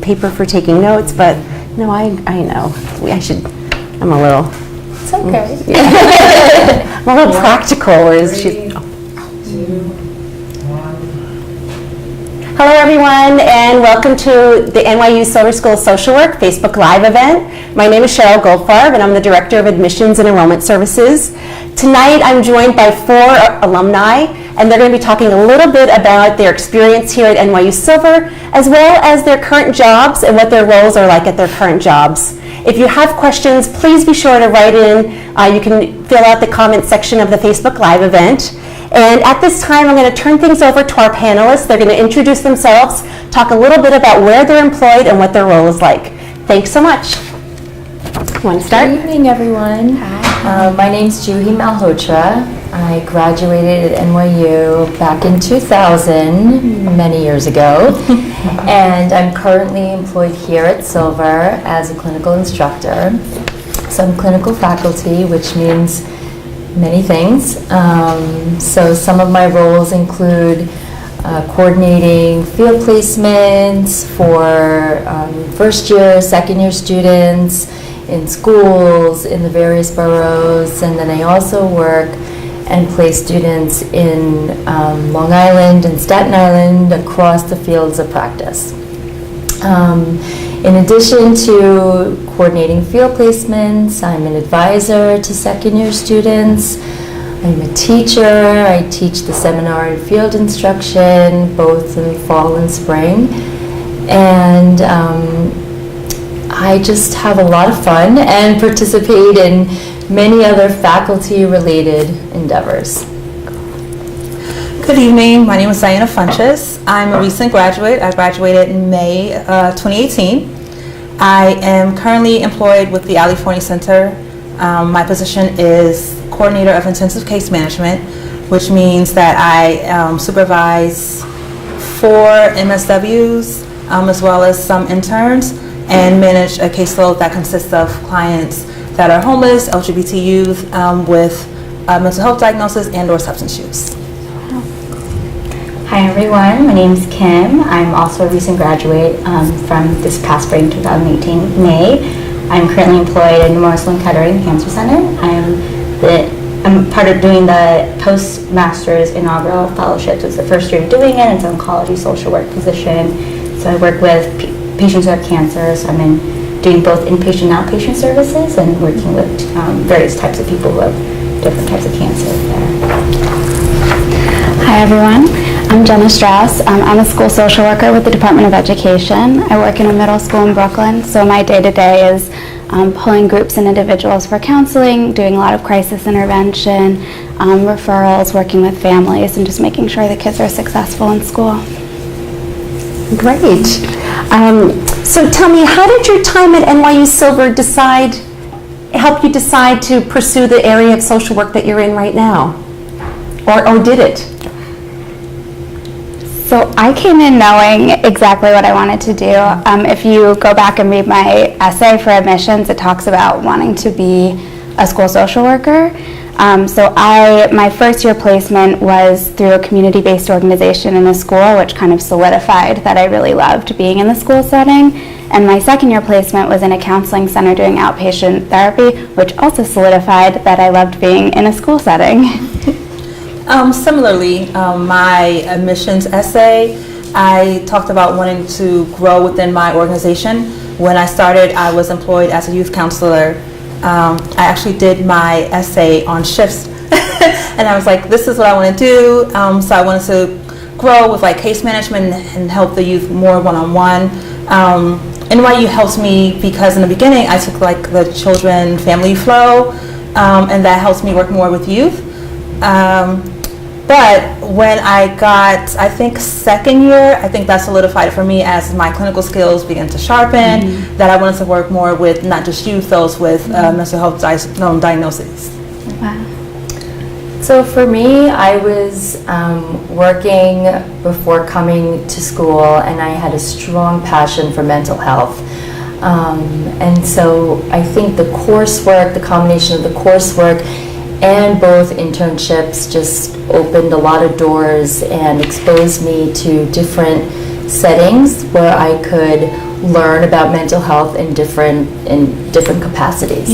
paper for taking notes, but no, I know. I'm a little. It's okay. I'm a little practical, whereas she's. Hello everyone, and welcome to the NYU Silver School Social Work Facebook Live event. My name is Cheryl Goldfarb, and I'm the Director of Admissions and Enrollment Services. Tonight I'm joined by 4 alumni, and they're going to be talking a little bit about their experience here at NYU Silver, as well as their current jobs and what their roles are like at their current jobs. If you have questions, please be sure to write in. You can fill out the comment section of the Facebook Live event. And at this time, I'm going to turn things over to our panelists. They're going to introduce themselves, talk a little bit about where they're employed and what their role is like. Thanks so much. Want to start? Good evening, everyone. Hi. My name's Juhi Malhotra. I graduated at NYU back in 2000, many years ago. And I'm currently employed here at Silver as a clinical instructor. So I'm clinical faculty, which means many things. So some of my roles include coordinating field placements for first year, second year students in schools in the various boroughs, and then I also work and place students in Long Island and Staten Island across the fields of practice. In addition to coordinating field placements, I'm an advisor to second year students. I'm a teacher. I teach the seminar and field instruction, both in fall and spring. And I just have a lot of fun and participate in many other faculty-related endeavors. Good evening. My name is Funches. I'm a recent graduate. I graduated in May 2018. I am currently employed with the Forney Center. My position is Coordinator of Intensive Case Management, which means that I supervise 4 MSWs as well as some interns, and manage a caseload that consists of clients that are homeless, LGBT youth with mental health diagnosis and/or substance use. Hi everyone, my name is Kim. I'm also a recent graduate from this past spring, 2018, May. I'm currently employed at Memorial Sloan Kettering Cancer Center. I'm part of doing the Postmaster's inaugural fellowship. So it's the first year doing it. It's an oncology social work position. So I work with patients who have cancer. So I'm doing both inpatient and outpatient services and working with various types of people who have different types of cancer there. Hi everyone, I'm Jenna Strauss. I'm a school social worker with the Department of Education. I work in a middle school in Brooklyn, so my day-to-day is pulling groups and individuals for counseling, doing a lot of crisis intervention, referrals, working with families, and just making sure the kids are successful in school. Great. So tell me, how did your time at NYU Silver help you decide to pursue the area of social work that you're in right now? Or did it? So I came in knowing exactly what I wanted to do. If you go back and read my essay for admissions, it talks about wanting to be a school social worker. So my first year placement was through a community-based organization in a school, which kind of solidified that I really loved being in the school setting. And my second year placement was in a counseling center doing outpatient therapy, which also solidified that I loved being in a school setting. Similarly, my admissions essay, I talked about wanting to grow within my organization. When I started, I was employed as a youth counselor. I actually did my essay on shifts, and I was like, this is what I want to do. So I wanted to grow with like case management and help the youth more one-on-one. NYU helped me because in the beginning, I took like the children family flow, and that helps me work more with youth. But when I got, I think, second year, I think that solidified it for me as my clinical skills began to sharpen, that I wanted to work more with not just youth, those with mental health diagnoses. Wow. So for me, I was working before coming to school, and I had a strong passion for mental health. And so I think the coursework, the combination of the coursework and both internships just opened a lot of doors and exposed me to different settings where I could learn about mental health in different capacities.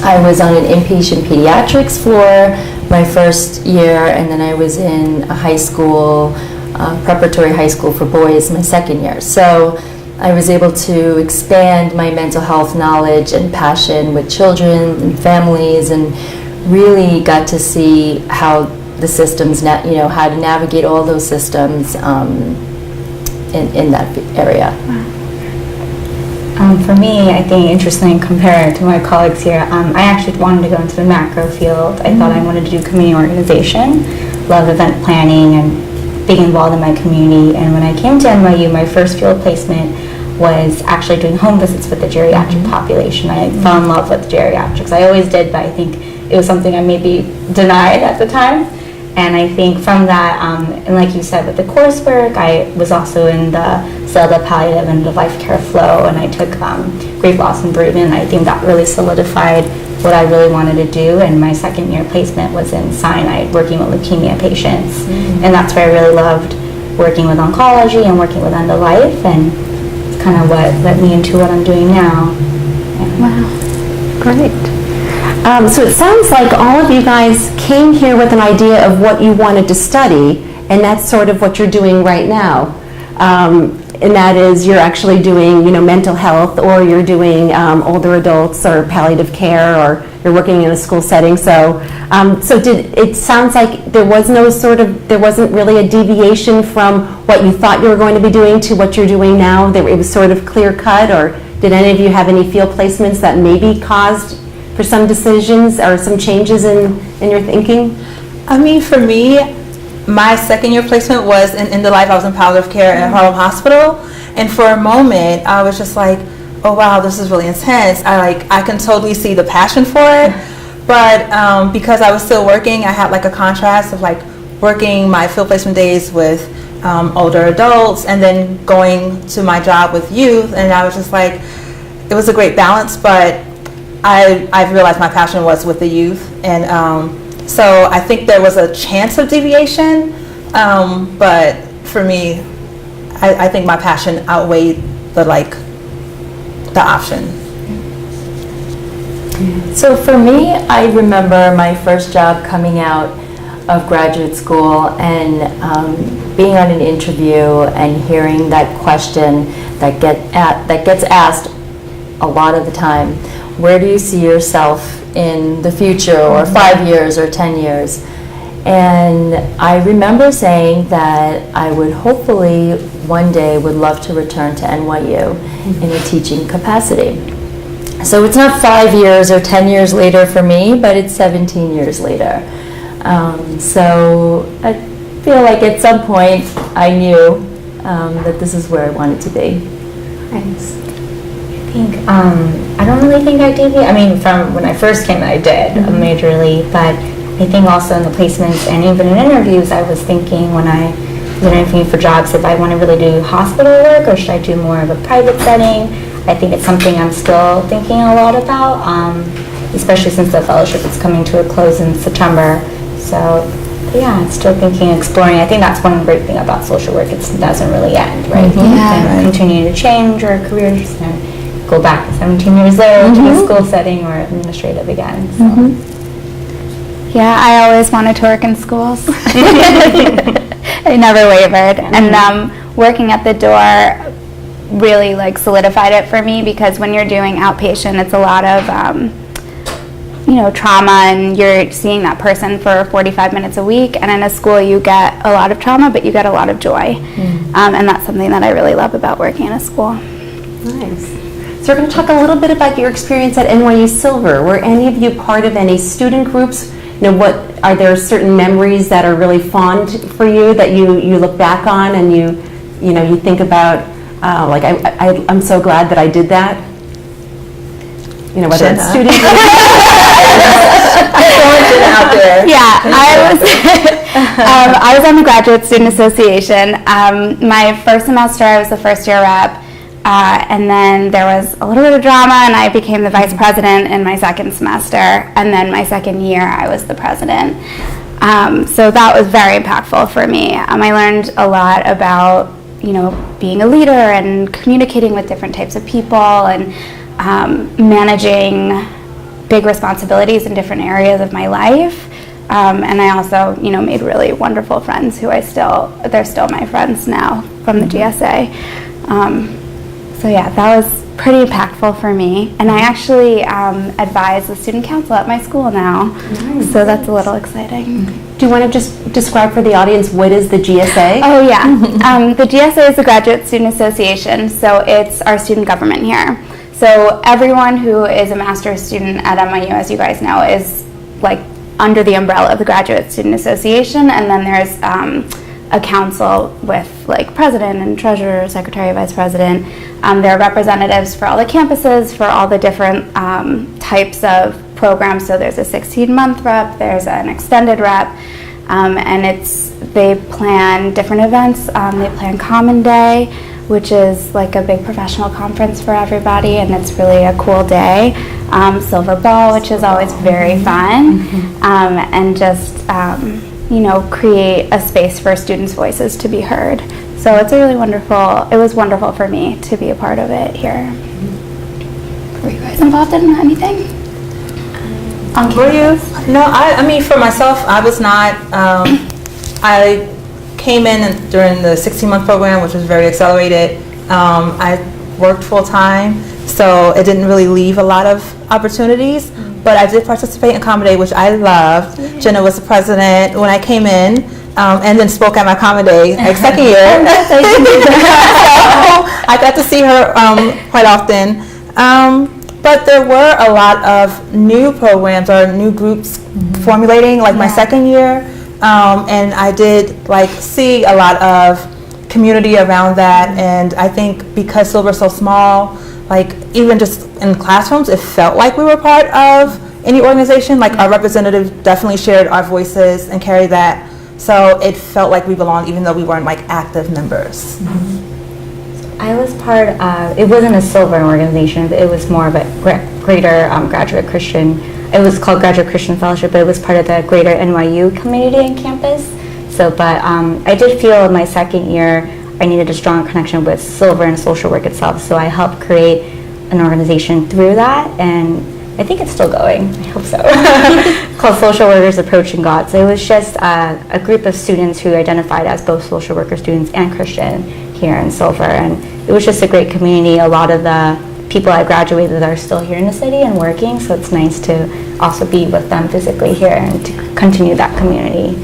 I was on an inpatient pediatrics floor my first year, and then I was in a high school, preparatory high school for boys my second year. So I was able to expand my mental health knowledge and passion with children and families, and really got to see how the systems, how to navigate all those systems in that area. For me, I think interesting compared to my colleagues here, I actually wanted to go into the macro field. I thought I wanted to do community organization, love event planning and being involved in my community. And when I came to NYU, my first field placement was actually doing home visits with the geriatric population. I fell in love with geriatrics. I always did, but I think it was something I maybe denied at the time. And I think from that, and like you said, with the coursework, I was also in the SELDA palliative and the life care flow, and I took grief, loss, and bereavement. I think that really solidified what I really wanted to do. And my second year placement was in Sinai, working with leukemia patients. And that's where I really loved working with oncology and working with end of life, and it's kind of what led me into what I'm doing now. Wow, great. So it sounds like all of you guys came here with an idea of what you wanted to study, and that's sort of what you're doing right now. And that is, you're actually doing, mental health, or you're doing older adults or palliative care, or you're working in a school setting. So, it sounds like there wasn't really a deviation from what you thought you were going to be doing to what you're doing now. It was sort of clear cut, or did any of you have any field placements that maybe caused for some decisions or some changes in your thinking? I mean, for me, my second year placement was in end of life. I was in palliative care at Harlem Hospital, and for a moment I was just like, oh wow, this is really intense. I can totally see the passion for it, but because I was still working, I had like a contrast of like working my field placement days with older adults and then going to my job with youth, and I was just like, it was a great balance, but I realized my passion was with the youth, and so I think there was a chance of deviation, but for me, I think my passion outweighed the option. So for me, I remember my first job coming out of graduate school and being on an interview and hearing that question that gets asked a lot of the time: where do you see yourself in the future, or 5 years or 10 years? And I remember saying that I would hopefully one day would love to return to NYU in a teaching capacity. So it's not 5 years or 10 years later for me, but it's 17 years later. So I feel like at some point I knew that this is where I wanted to be. Thanks. I don't really think I deviated. I mean, from when I first came, I did majorly, but I think also in the placements and even in interviews, I was thinking when I was interviewing for jobs if I want to really do hospital work or should I do more of a private setting. I think it's something I'm still thinking a lot about, especially since the fellowship is coming to a close in September. So yeah, I'm still thinking, exploring. I think that's one great thing about social work. It doesn't really end, right? You can continue to change your careers and go back 17 years later to the school setting or administrative again. So. Yeah, I always wanted to work in schools. I never wavered. And working at the door really solidified it for me, because when you're doing outpatient, it's a lot of trauma, and you're seeing that person for 45 minutes a week. And in a school, you get a lot of trauma, but you get a lot of joy. And that's something that I really love about working in a school. Nice. So we're going to talk a little bit about your experience at NYU Silver. Were any of you part of any student groups? Are there certain memories that are really fond for you that you look back on and you think about, I'm so glad that I did that? Whether it's student groups. out there. Yeah, I was on the Graduate Student Association. My first semester, I was the first year rep. And then there was a little bit of drama, and I became the vice president in my second semester. And then my second year, I was the president. So that was very impactful for me. I learned a lot about, being a leader and communicating with different types of people and managing big responsibilities in different areas of my life. And I also, made really wonderful friends who they're still my friends now from the GSA. So yeah, that was pretty impactful for me. And I actually advise the student council at my school now. Nice. So that's a little exciting. Do you want to just describe for the audience what is the GSA? Oh yeah, the GSA is the Graduate Student Association, so it's our student government here. So everyone who is a master's student at NYU, as you guys know, is like under the umbrella of the Graduate Student Association, and then there's a council with like president and treasurer, secretary, vice president. There are representatives for all the campuses, for all the different types of programs. So there's a 16-month rep, there's an extended rep, and they plan different events. They plan Common Day, which is like a big professional conference for everybody, and it's really a cool day. Silver Ball, which is always very fun, and just create a space for students' voices to be heard. So it was wonderful for me to be a part of it here. Were you guys involved in anything? Were you? No, I mean, for myself, I was not. I came in during the 16-month program, which was very accelerated. I worked full-time, so it didn't really leave a lot of opportunities, but I did participate in Common Day, which I loved. Yeah. Jenna was the president when I came in, and then spoke at my Common Day second year. So I got to see her quite often. But there were a lot of new programs or new groups formulating, like my second year, and I did see a lot of community around that. And I think because Silver's so small, even just in classrooms, it felt like we were part of any organization. Our representatives definitely shared our voices and carried that, so it felt like we belonged, even though we weren't active members. I was part of, it wasn't a Silver organization, but it was more of a greater graduate Christian. It was called Graduate Christian Fellowship, but it was part of the greater NYU community and campus. So, but I did feel in my second year I needed a strong connection with Silver and social work itself. So I helped create an organization through that, and I think it's still going. I hope so. Called Social Workers Approaching God. So it was just a group of students who identified as both social worker students and Christian here in Silver, and it was just a great community. A lot of the people I graduated are still here in the city and working, so it's nice to also be with them physically here and to continue that community.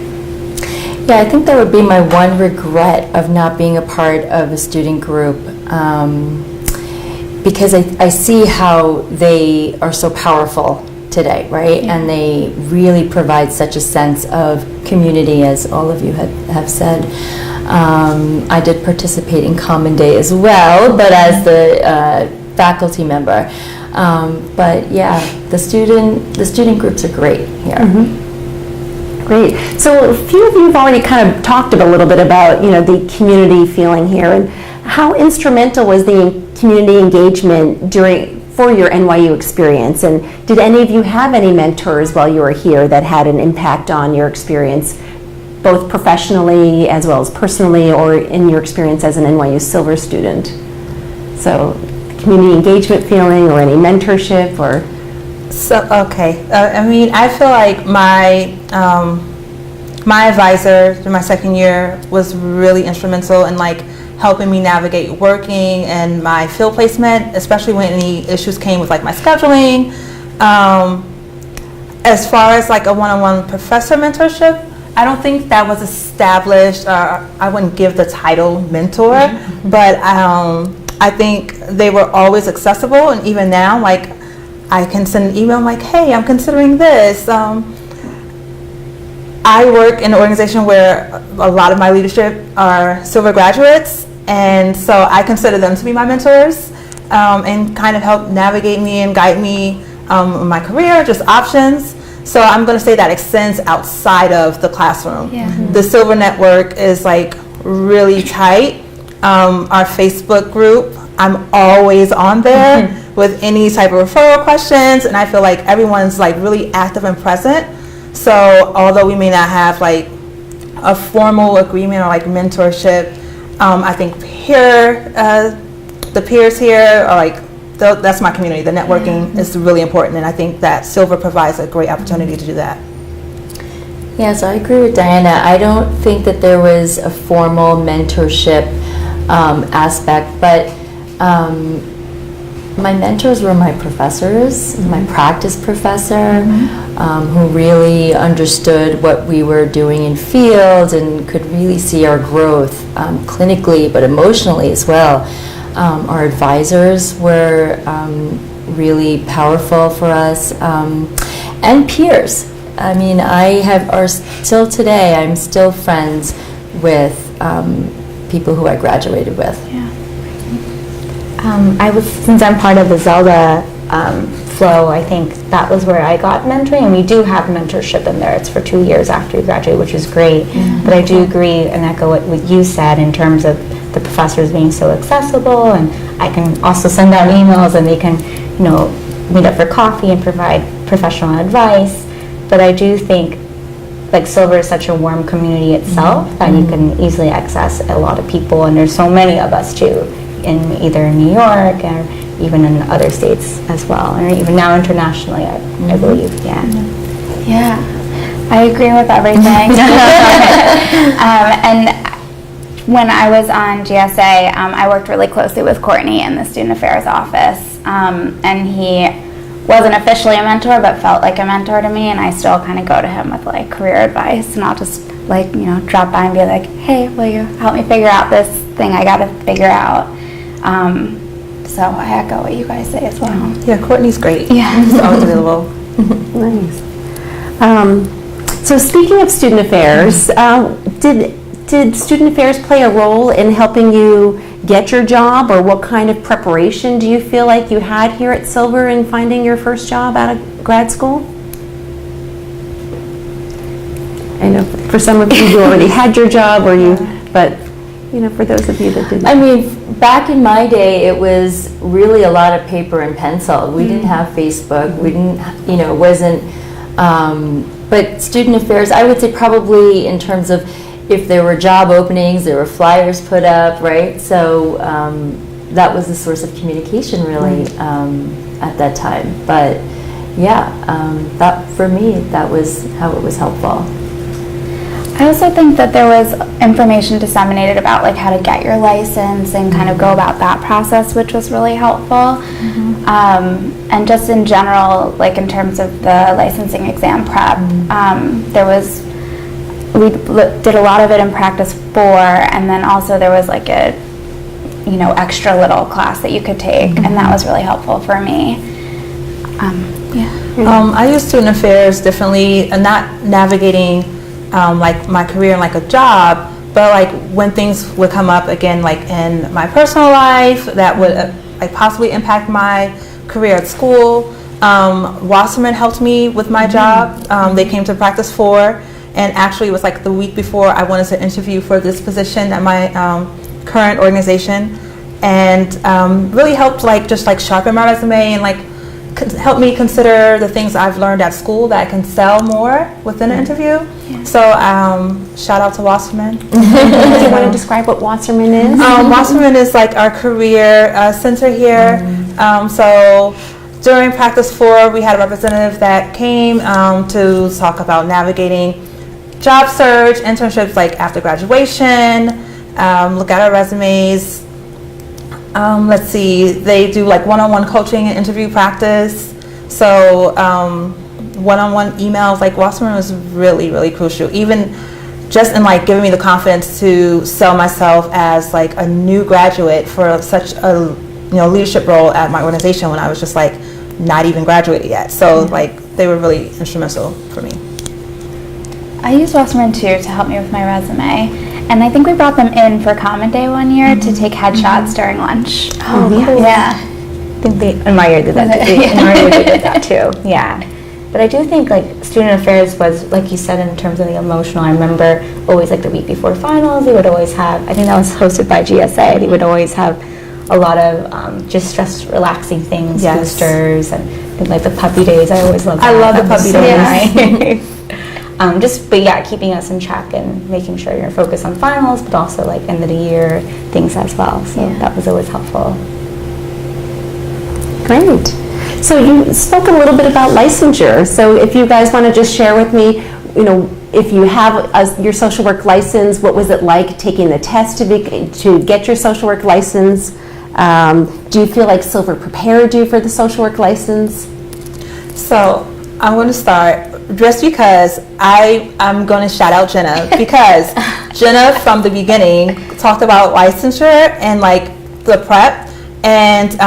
Yeah, I think that would be my one regret of not being a part of a student group, because I see how they are so powerful today, right? Yeah. And they really provide such a sense of community, as all of you have said. I did participate in Common Day as well, but as the faculty member. But yeah, the student groups are great here. Great. So a few of you have already kind of talked a little bit about the community feeling here, and how instrumental was the community engagement for your NYU experience, and did any of you have any mentors while you were here that had an impact on your experience, both professionally as well as personally, or in your experience as an NYU Silver student? So community engagement feeling, or any mentorship, or? So, okay. I mean, I feel like my advisor in my second year was really instrumental in helping me navigate working and my field placement, especially when any issues came with my scheduling. As far as a one-on-one professor mentorship, I don't think that was established. I wouldn't give the title mentor, but I think they were always accessible, and even now, I can send an email hey, I'm considering this. I work in an organization where a lot of my leadership are Silver graduates, and so I consider them to be my mentors, and kind of help navigate me and guide me in my career, just options. So I'm going to say that extends outside of the classroom. Yeah. The Silver network is really tight. Our Facebook group, I'm always on there with any type of referral questions, and I feel everyone's really active and present. So although we may not have like a formal agreement or like mentorship, I think the peers here are like, that's my community. The networking is really important, and I think that Silver provides a great opportunity to do that. Yeah, so I agree with Diana. I don't think that there was a formal mentorship aspect, but my mentors were my professors, my practice professor, who really understood what we were doing in field and could really see our growth clinically, but emotionally as well. Our advisors were really powerful for us, and peers. I mean, still today, I'm still friends with people who I graduated with. Yeah. Since I'm part of the Zelda flow, I think that was where I got mentoring, and we do have mentorship in there. It's for 2 years after you graduate, which is great. But I do agree and echo what you said in terms of the professors being so accessible, and I can also send out emails and they can, meet up for coffee and provide professional advice. But I do think like Silver is such a warm community itself that you can easily access a lot of people, and there's so many of us too, in either New York or even in other states as well, or even now internationally, I believe. Yeah, I agree with everything. And when I was on GSA, I worked really closely with Courtney in the Student Affairs office, and he wasn't officially a mentor, but felt like a mentor to me, and I still kind of go to him with like career advice, and I'll just like, drop by and be like, hey, will you help me figure out this thing I got to figure out? So I echo what you guys say as well. Yeah, Courtney's great. Yeah. She's always available. Nice. So speaking of student affairs, did student affairs play a role in helping you get your job, or what kind of preparation do you feel like you had here at Silver in finding your first job out of grad school? I know for some of you already had your job, but for those of you that didn't. I mean, back in my day, it was really a lot of paper and pencil. We didn't have Facebook. We didn't, it wasn't, but student affairs, I would say probably in terms of if there were job openings, there were flyers put up, right? So that was the source of communication really at that time. But yeah, that for me, that was how it was helpful. I also think that there was information disseminated about like how to get your license and kind of go about that process, which was really helpful. And just in general, like in terms of the licensing exam prep, we did a lot of it in practice 4, and then also there was like a extra little class that you could take, and that was really helpful for me. I use student affairs differently, and not navigating like my career and like a job, but like when things would come up again, like in my personal life that would like possibly impact my career at school. Wasserman helped me with my job. They came to practice 4. And actually, it was like the week before I wanted to interview for this position at my current organization, and really helped just sharpen my resume and like help me consider the things I've learned at school that I can sell more within an interview. Yeah. So shout out to Wasserman. Do you want to describe what Wasserman is? Wasserman is like our career center here. So during practice 4, we had a representative that came to talk about navigating job search, internships like after graduation, look at our resumes. Let's see, they do like one-on-one coaching and interview practice. So one-on-one emails, like Wasserman was really, really crucial. Even just in like giving me the confidence to sell myself as like a new graduate for such a leadership role at my organization when I was just like not even graduated yet. So like they were really instrumental for me. I used Wasserman too to help me with my resume, and I think we brought them in for Common Day one year to take headshots during lunch. Oh, cool. Yeah. I think in my year did that. In our year did that too. Yeah. But I do think like student affairs was, like you said, in terms of the emotional. I remember always like the week before finals, they would always have. I think that was hosted by GSA. They would always have a lot of just stress relaxing things, boosters, and like the puppy days. I always loved that. I love the puppy days. Yeah. But yeah, keeping us in track and making sure you're focused on finals, but also like end of the year things as well. So that was always helpful. Great. So you spoke a little bit about licensure. So if you guys want to just share with me, if you have your social work license, what was it like taking the test to get your social work license? Do you feel like Silver prepared you for the social work license? So I'm going to start just because I'm going to shout out Jenna, because Jenna from the beginning talked about licensure and like the prep, and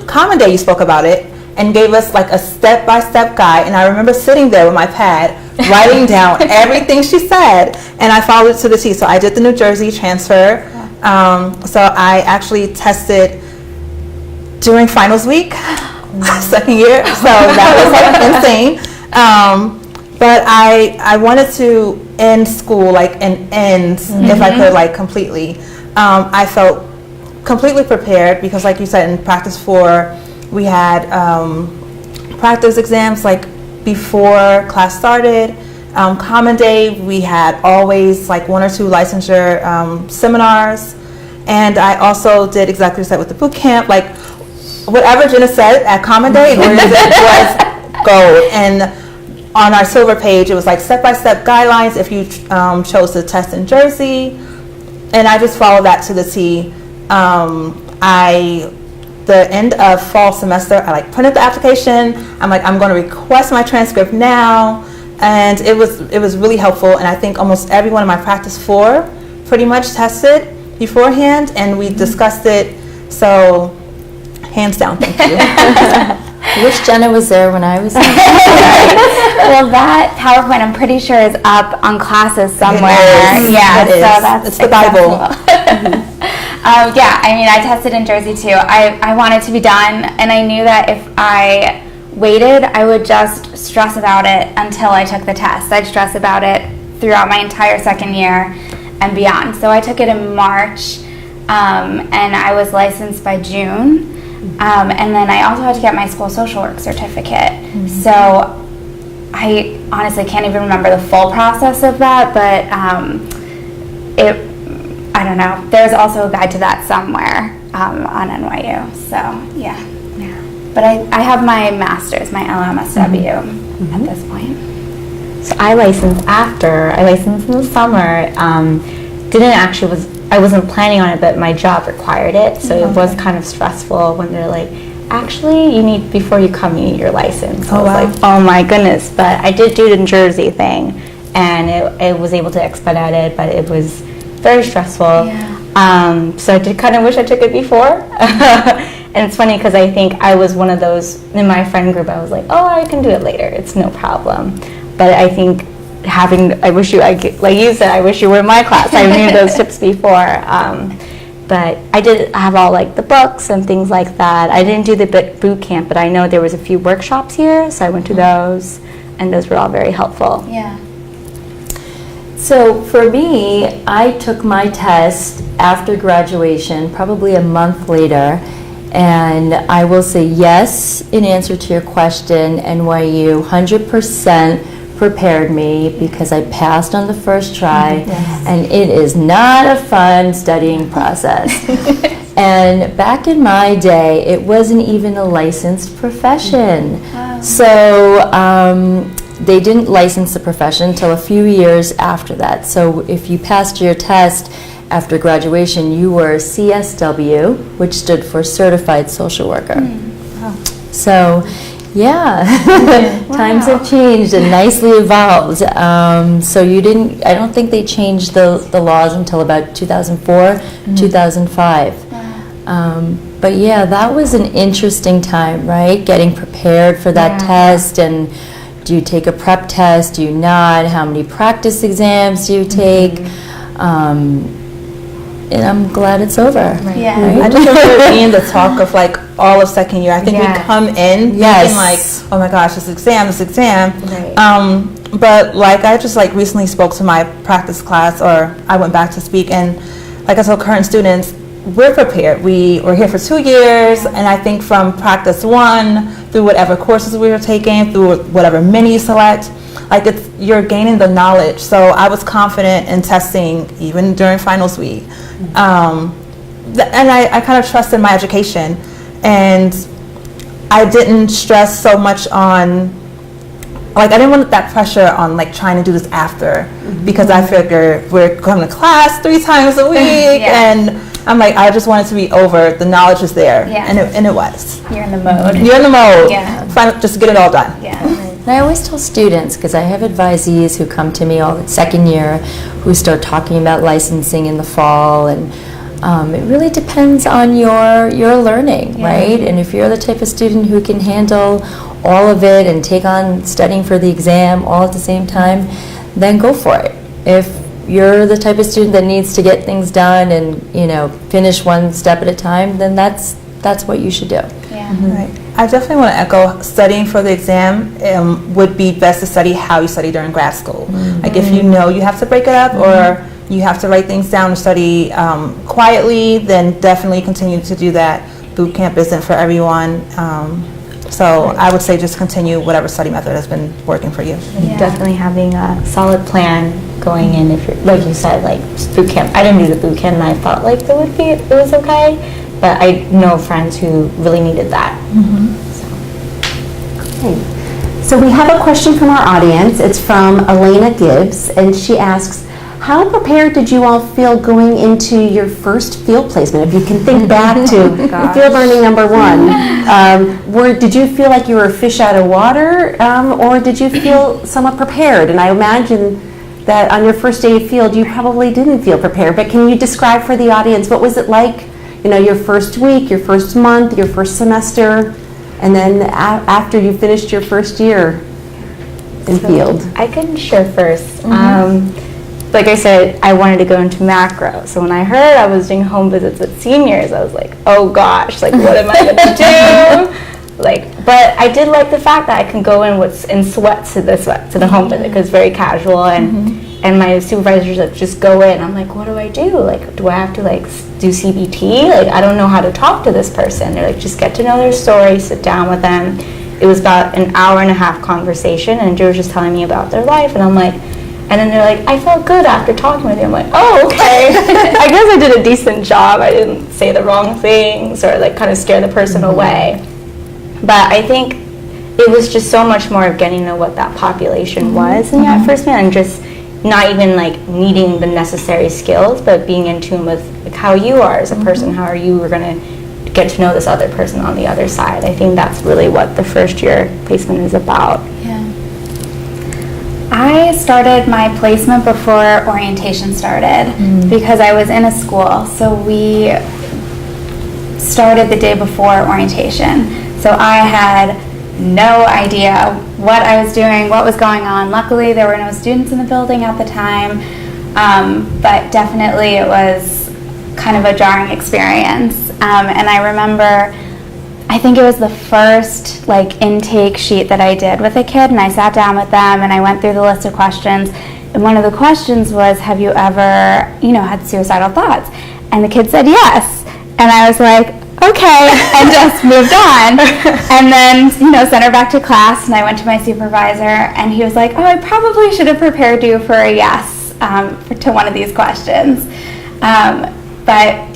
Common Day you spoke about it and gave us like a step-by-step guide, and I remember sitting there with my pad writing down everything she said, and I followed it to the T. So I did the New Jersey transfer. So I actually tested during finals week, second year, so that was like insane. But I wanted to end school if I could, like, completely. I felt completely prepared because, like you said, in practice 4 we had practice exams like before class started. Common Day we had always like 1 or 2 licensure seminars, and I also did exactly what you said with the boot camp, like whatever Jenna said at Common Day was gold. And on our Silver page it was like step-by-step guidelines if you chose to test in Jersey, and I just followed that to the T. The end of fall semester, I like printed the application. I'm like, I'm going to request my transcript now, and it was really helpful. And I think almost everyone in my practice 4 pretty much tested beforehand, and we discussed it. So, hands down, thank you. I wish Jenna was there when I was there. Well, that PowerPoint I'm pretty sure is up on classes somewhere. Yeah, so that's it's the Bible. Yeah, I mean, I tested in Jersey too. I wanted to be done, and I knew that if I waited, I would just stress about it until I took the test. I'd stress about it throughout my entire second year and beyond. So I took it in March, and I was licensed by June. And then I also had to get my school social work certificate. So I honestly can't even remember the full process of that, but I don't know. There's also a guide to that somewhere on NYU. So yeah. But I have my master's, my LMSW at this point. So I licensed in the summer. I wasn't planning on it, but my job required it, so it was kind of stressful when they're like, actually, before you come, you need your license. So I was like, oh my goodness, but I did do the Jersey thing, and it was able to expedite it, but it was very stressful. So I did kind of wish I took it before. And it's funny because I think I was one of those, in my friend group, I was like, oh, I can do it later, it's no problem. But I think like you said, I wish you were in my class. I knew those tips before. But I did have all like the books and things like that. I didn't do the boot camp, but I know there was a few workshops here, so I went to those, and those were all very helpful. Yeah. So for me, I took my test after graduation, probably a month later, and I will say yes, in answer to your question, NYU 100% prepared me because I passed on the first try, and it is not a fun studying process. And back in my day, it wasn't even a licensed profession. So they didn't license the profession until a few years after that. So if you passed your test after graduation, you were a CSW, which stood for Certified Social Worker. So yeah, times have changed and nicely evolved. So I don't think they changed the laws until about 2004, 2005. But yeah, that was an interesting time, right? Getting prepared for that test, and do you take a prep test, do you not? How many practice exams do you take? And I'm glad it's over. Yeah. Right? I just remember being the talk of like all of second year. I think we come in thinking like, oh my gosh, this exam. Right. But like I just like recently spoke to my practice class, or I went back to speak, and like I told current students, we're prepared. We were here for 2 years, and I think from practice 1 through whatever courses we were taking, through whatever mini you select, like you're gaining the knowledge. So I was confident in testing even during finals week. And I kind of trusted my education, and I didn't stress so much on, like, I didn't want that pressure on, like, trying to do this after, because I figured we're going to class 3 times a week, and I'm like, I just want it to be over. The knowledge is there, and it was. You're in the mode. You're in the mode. Yeah. Just get it all done. Yeah. And I always tell students, because I have advisees who come to me all the second year who start talking about licensing in the fall, and it really depends on your learning, right? And if you're the type of student who can handle all of it and take on studying for the exam all at the same time, then go for it. If you're the type of student that needs to get things done and, you know, finish one step at a time, then that's what you should do. Yeah. Right. I definitely want to echo, studying for the exam would be best to study how you study during grad school. Like, if you know you have to break it up, or you have to write things down and study quietly, then definitely continue to do that. Boot camp isn't for everyone. So I would say just continue whatever study method has been working for you. Yeah. Definitely having a solid plan going in. If you're, like you said, like boot camp. I didn't do the boot camp, and I thought like it was okay, but I know friends who really needed that. So we have a question from our audience. It's from Elena Gibbs, and she asks, how prepared did you all feel going into your first field placement? If you can think back to field learning number 1, did you feel like you were a fish out of water, or did you feel somewhat prepared? And I imagine that on your first day of field, you probably didn't feel prepared, but can you describe for the audience, what was it like, you know, your first week, your first month, your first semester, and then after you finished your first year in field? I can share first. Like I said, I wanted to go into macro. So when I heard I was doing home visits with seniors, I was like, oh gosh, like what am I going to do? Like, but I did like the fact that I can go in sweats to the home visit, because it's very casual, and my supervisors like just go in. I'm like, what do I do? Like, do I have to like do CBT? Like, I don't know how to talk to this person. They're like, just get to know their story, sit down with them. It was about an hour and a half conversation, and they were just telling me about their life, and I'm like, and then they're like, I felt good after talking with you. I'm like, oh, okay. I guess I did a decent job. I didn't say the wrong things or like kind of scare the person away. But I think it was just so much more of getting to know what that population was in that first man, and just not even like needing the necessary skills, but being in tune with like how you are as a person, how are you going to get to know this other person on the other side. I think that's really what the first year placement is about. Yeah. I started my placement before orientation started because I was in a school. So we started the day before orientation. So I had no idea what I was doing, what was going on. Luckily, there were no students in the building at the time, but definitely it was kind of a jarring experience. And I remember, I think it was the first like intake sheet that I did with a kid, and I sat down with them and I went through the list of questions, and one of the questions was, have you ever, you know, had suicidal thoughts? And the kid said yes, and I was like, okay, and just moved on. And then, you know, sent her back to class, and I went to my supervisor, and he was like, oh, I probably should have prepared you for a yes to one of these questions. But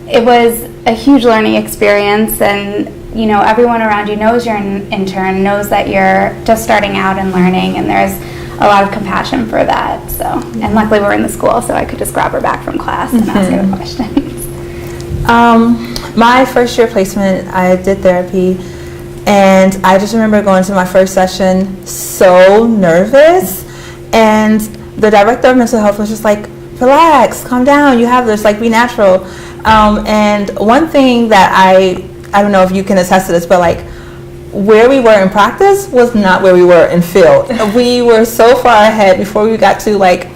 it was a huge learning experience, and you know, everyone around you knows you're an intern, knows that you're just starting out and learning, and there's a lot of compassion for that. So, and luckily we're in the school, so I could just grab her back from class and ask her the questions. My first year placement, I did therapy, and I just remember going to my first session so nervous, and the director of mental health was just like, relax, calm down, you have this, like, be natural. And one thing that I don't know if you can attest to this, but like where we were in practice was not where we were in field. We were so far ahead before we got to like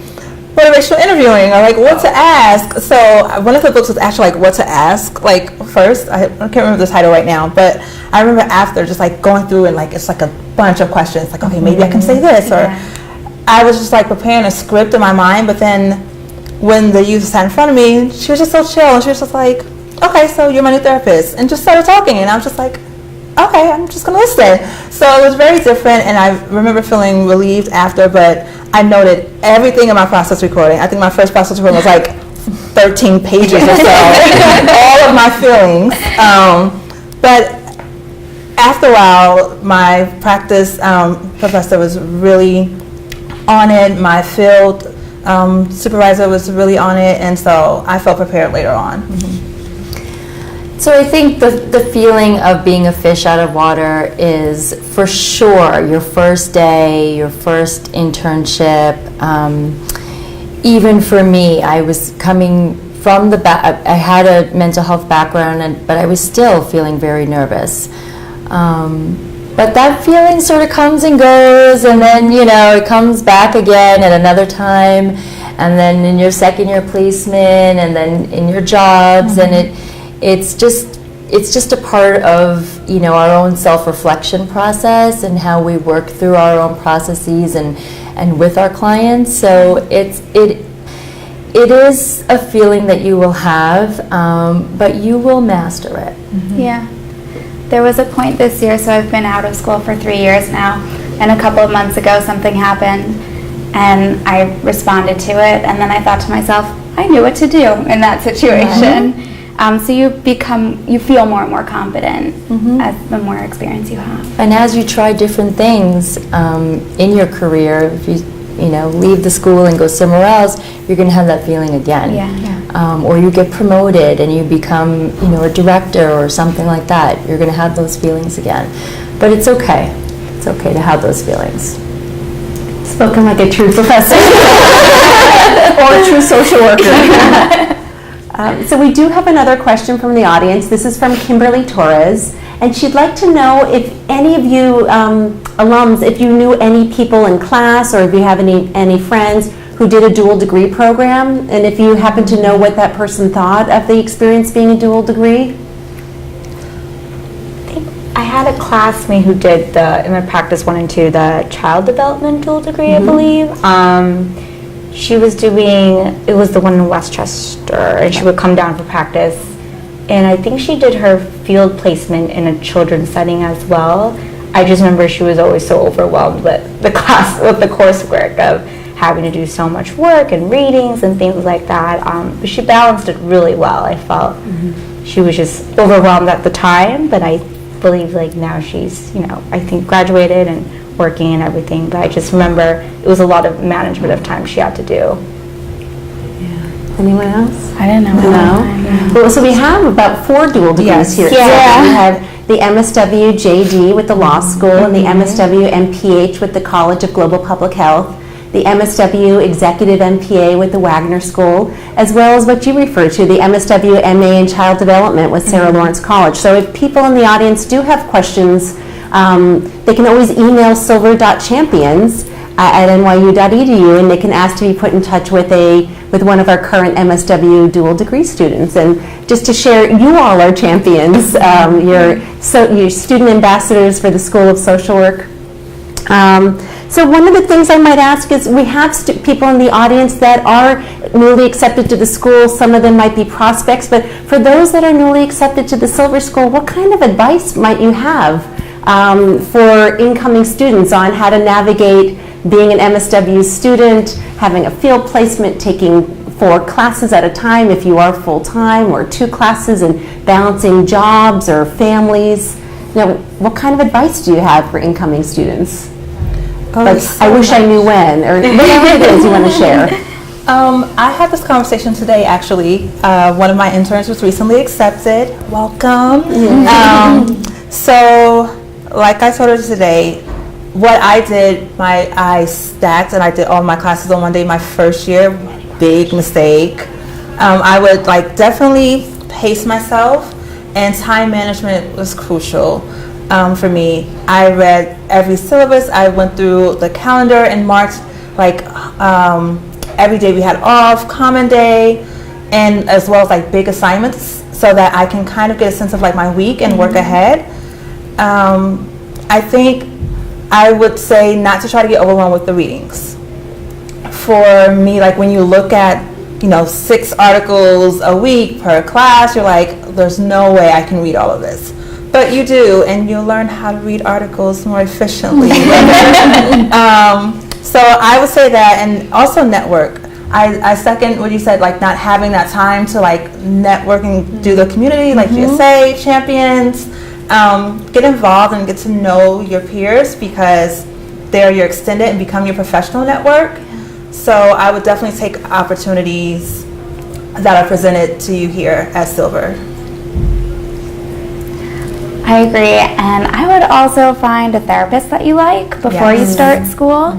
motivational interviewing or like what to ask. So one of the books was actually like what to ask, like first. I can't remember the title right now, but I remember after just like going through and like it's like a bunch of questions, like okay, maybe I can say this, or I was just like preparing a script in my mind, but then when the youth sat in front of me, she was just so chill, and she was just like, okay, so you're my new therapist, and just started talking, and I was just like, okay, I'm just going to listen. So it was very different, and I remember feeling relieved after, but I noted everything in my process recording. I think my first process recording was like 13 pages or so, all of my feelings. But after a while, my practice professor was really on it. My field supervisor was really on it, and so I felt prepared later on. So I think the feeling of being a fish out of water is for sure your first day, your first internship. Even for me, I was coming from I had a mental health background, but I was still feeling very nervous. But that feeling sort of comes and goes, and then, it comes back again at another time, and then in your second year placement, and then in your jobs, and it's just a part of, our own self-reflection process and how we work through our own processes and with our clients. So it is a feeling that you will have, but you will master it. Yeah. There was a point this year, so I've been out of school for 3 years now, and a couple of months ago something happened, and I responded to it, and then I thought to myself, I knew what to do in that situation. So you feel more and more confident as the more experience you have. And as you try different things in your career, if you leave the school and go somewhere else, you're going to have that feeling again. Or you get promoted and you become, a director or something like that. You're going to have those feelings again. But it's okay. It's okay to have those feelings. Spoken like a true professor or a true social worker. So we do have another question from the audience. This is from Kimberly Torres, and she'd like to know if any of you alums, if you knew any people in class or if you have any friends who did a dual degree program, and if you happen to know what that person thought of the experience being a dual degree. I had a classmate who did in my practice 1 and 2, the child development dual degree, I believe. She was doing, it was the one in Westchester, and she would come down for practice. And I think she did her field placement in a children's setting as well. I just remember she was always so overwhelmed with the coursework of having to do so much work and readings and things like that. But she balanced it really well. I felt she was just overwhelmed at the time, but I believe now she's, I think graduated and working and everything, but I just remember it was a lot of management of time she had to do. Anyone else? I didn't know. No. Well, so we have about 4 dual degrees here. Yeah. We have the MSW JD with the law school and the MSW MPH with the College of Global Public Health, the MSW Executive MPA with the Wagner School, as well as what you referred to, the MSW MA in Child Development with Sarah Lawrence College. So if people in the audience do have questions, they can always email silver.champions@nyu.edu, and they can ask to be put in touch with one of our current MSW dual degree students. And just to share, you all are champions. You're student ambassadors for the School of Social Work. So one of the things I might ask is, we have people in the audience that are newly accepted to the school. Some of them might be prospects, but for those that are newly accepted to the Silver School, what kind of advice might you have for incoming students on how to navigate being an MSW student, having a field placement, taking 4 classes at a time if you are full-time, or 2 classes, and balancing jobs or families? What kind of advice do you have for incoming students? I wish I knew when, or whatever it is you want to share. I had this conversation today, actually. One of my interns was recently accepted. Welcome. So, like I told her today, what I did, I stacked and I did all my classes on one day my first year. Big mistake. I would definitely pace myself, and time management was crucial for me. I read every syllabus. I went through the calendar and marked every day we had off, common day, and as well as big assignments, so that I can kind of get a sense of my week and work ahead. I think I would say not to try to get overwhelmed with the readings. For me, when you look at 6 articles a week per class, you're there's no way I can read all of this. But you do, and you'll learn how to read articles more efficiently. So I would say that, and also network. I second what you said, like not having that time to like network and do the community, like GSA, champions, get involved and get to know your peers because they're your extended and become your professional network. So I would definitely take opportunities that are presented to you here at Silver. I agree, and I would also find a therapist that you like before you start school.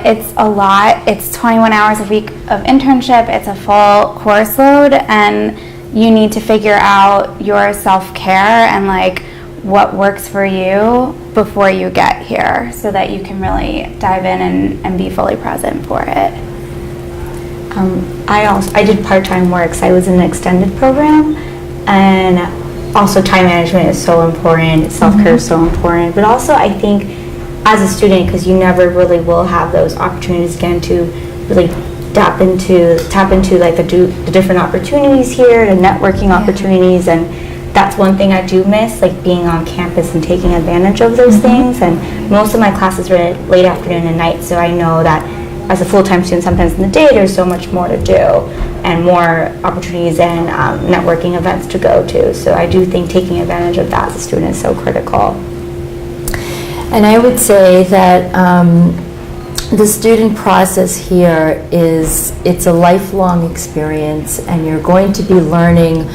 It's a lot. It's 21 hours a week of internship. It's a full course load, and you need to figure out your self-care and like what works for you before you get here so that you can really dive in and be fully present for it. I did part-time work, so I was in an extended program, and also time management is so important, self-care is so important, but also I think as a student, because you never really will have those opportunities again to really tap into like the different opportunities here, the networking opportunities, and that's one thing I do miss, like being on campus and taking advantage of those things. And most of my classes are late afternoon and night, so I know that as a full-time student, sometimes in the day there's so much more to do and more opportunities and networking events to go to. So I do think taking advantage of that as a student is so critical. And I would say that the student process here it's a lifelong experience, and you're going to be learning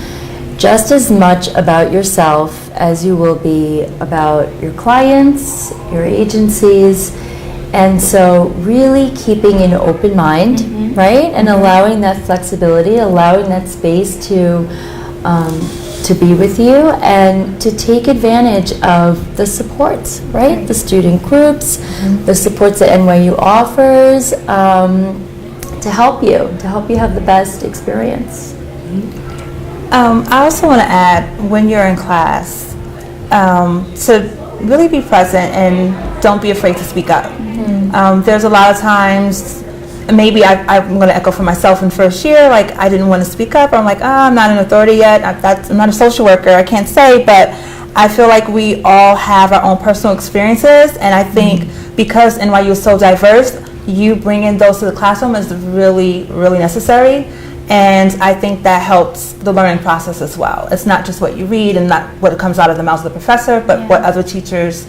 just as much about yourself as you will be about your clients, your agencies, and so really keeping an open mind, right? And allowing that flexibility, allowing that space to be with you and to take advantage of the supports, right? The student groups, the supports that NYU offers to help you have the best experience. I also want to add, when you're in class, to really be present and don't be afraid to speak up. There's a lot of times, maybe I'm going to echo for myself in first year, like I didn't want to speak up. I'm like, I'm not an authority yet. I'm not a social worker. I can't say, but I feel like we all have our own personal experiences, and I think because NYU is so diverse, you bringing those to the classroom is really, really necessary. And I think that helps the learning process as well. It's not just what you read and not what comes out of the mouths of the professor, but what other teachers,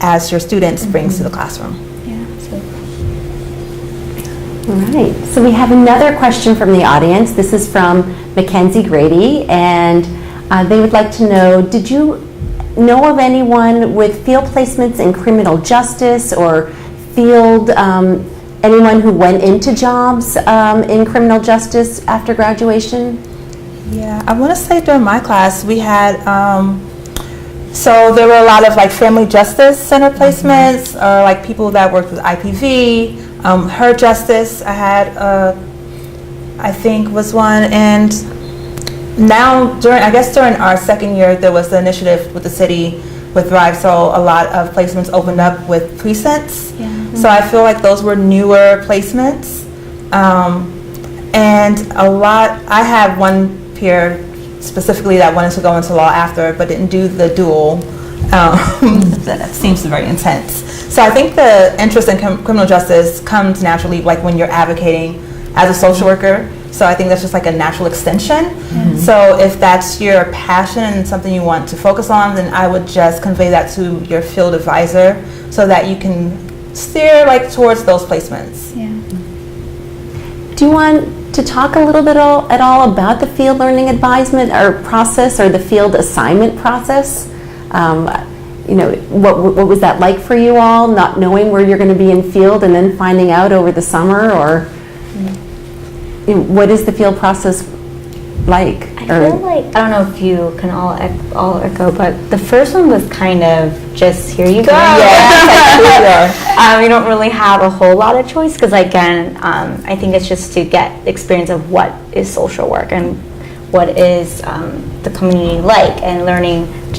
as your students, brings to the classroom. All right, so we have another question from the audience. This is from Mackenzie Grady, and they would like to know, did you know of anyone with field placements in criminal justice or field, anyone who went into jobs in criminal justice after graduation? Yeah, I want to say during my class we had, so there were a lot of like family justice center placements, or like people that worked with IPV, Her Justice I had, I think was one, and now during our second year there was the initiative with the city with Thrive, so a lot of placements opened up with precincts. So I feel like those were newer placements, and I had one peer specifically that wanted to go into law after but didn't do the dual. That seems very intense. So I think the interest in criminal justice comes naturally, like when you're advocating as a social worker. So I think that's just like a natural extension. So if that's your passion and something you want to focus on, then I would just convey that to your field advisor so that you can steer like towards those placements. Do you want to talk a little bit at all about the field learning advisement or process, or the field assignment process? What was that like for you all, not knowing where you're going to be in field and then finding out over the summer, or what is the field process like? I feel like, I don't know if you can all echo, but the first one was kind of just, here you go. You don't really have a whole lot of choice, because again, I think it's just to get experience of what is social work and what is the community like, and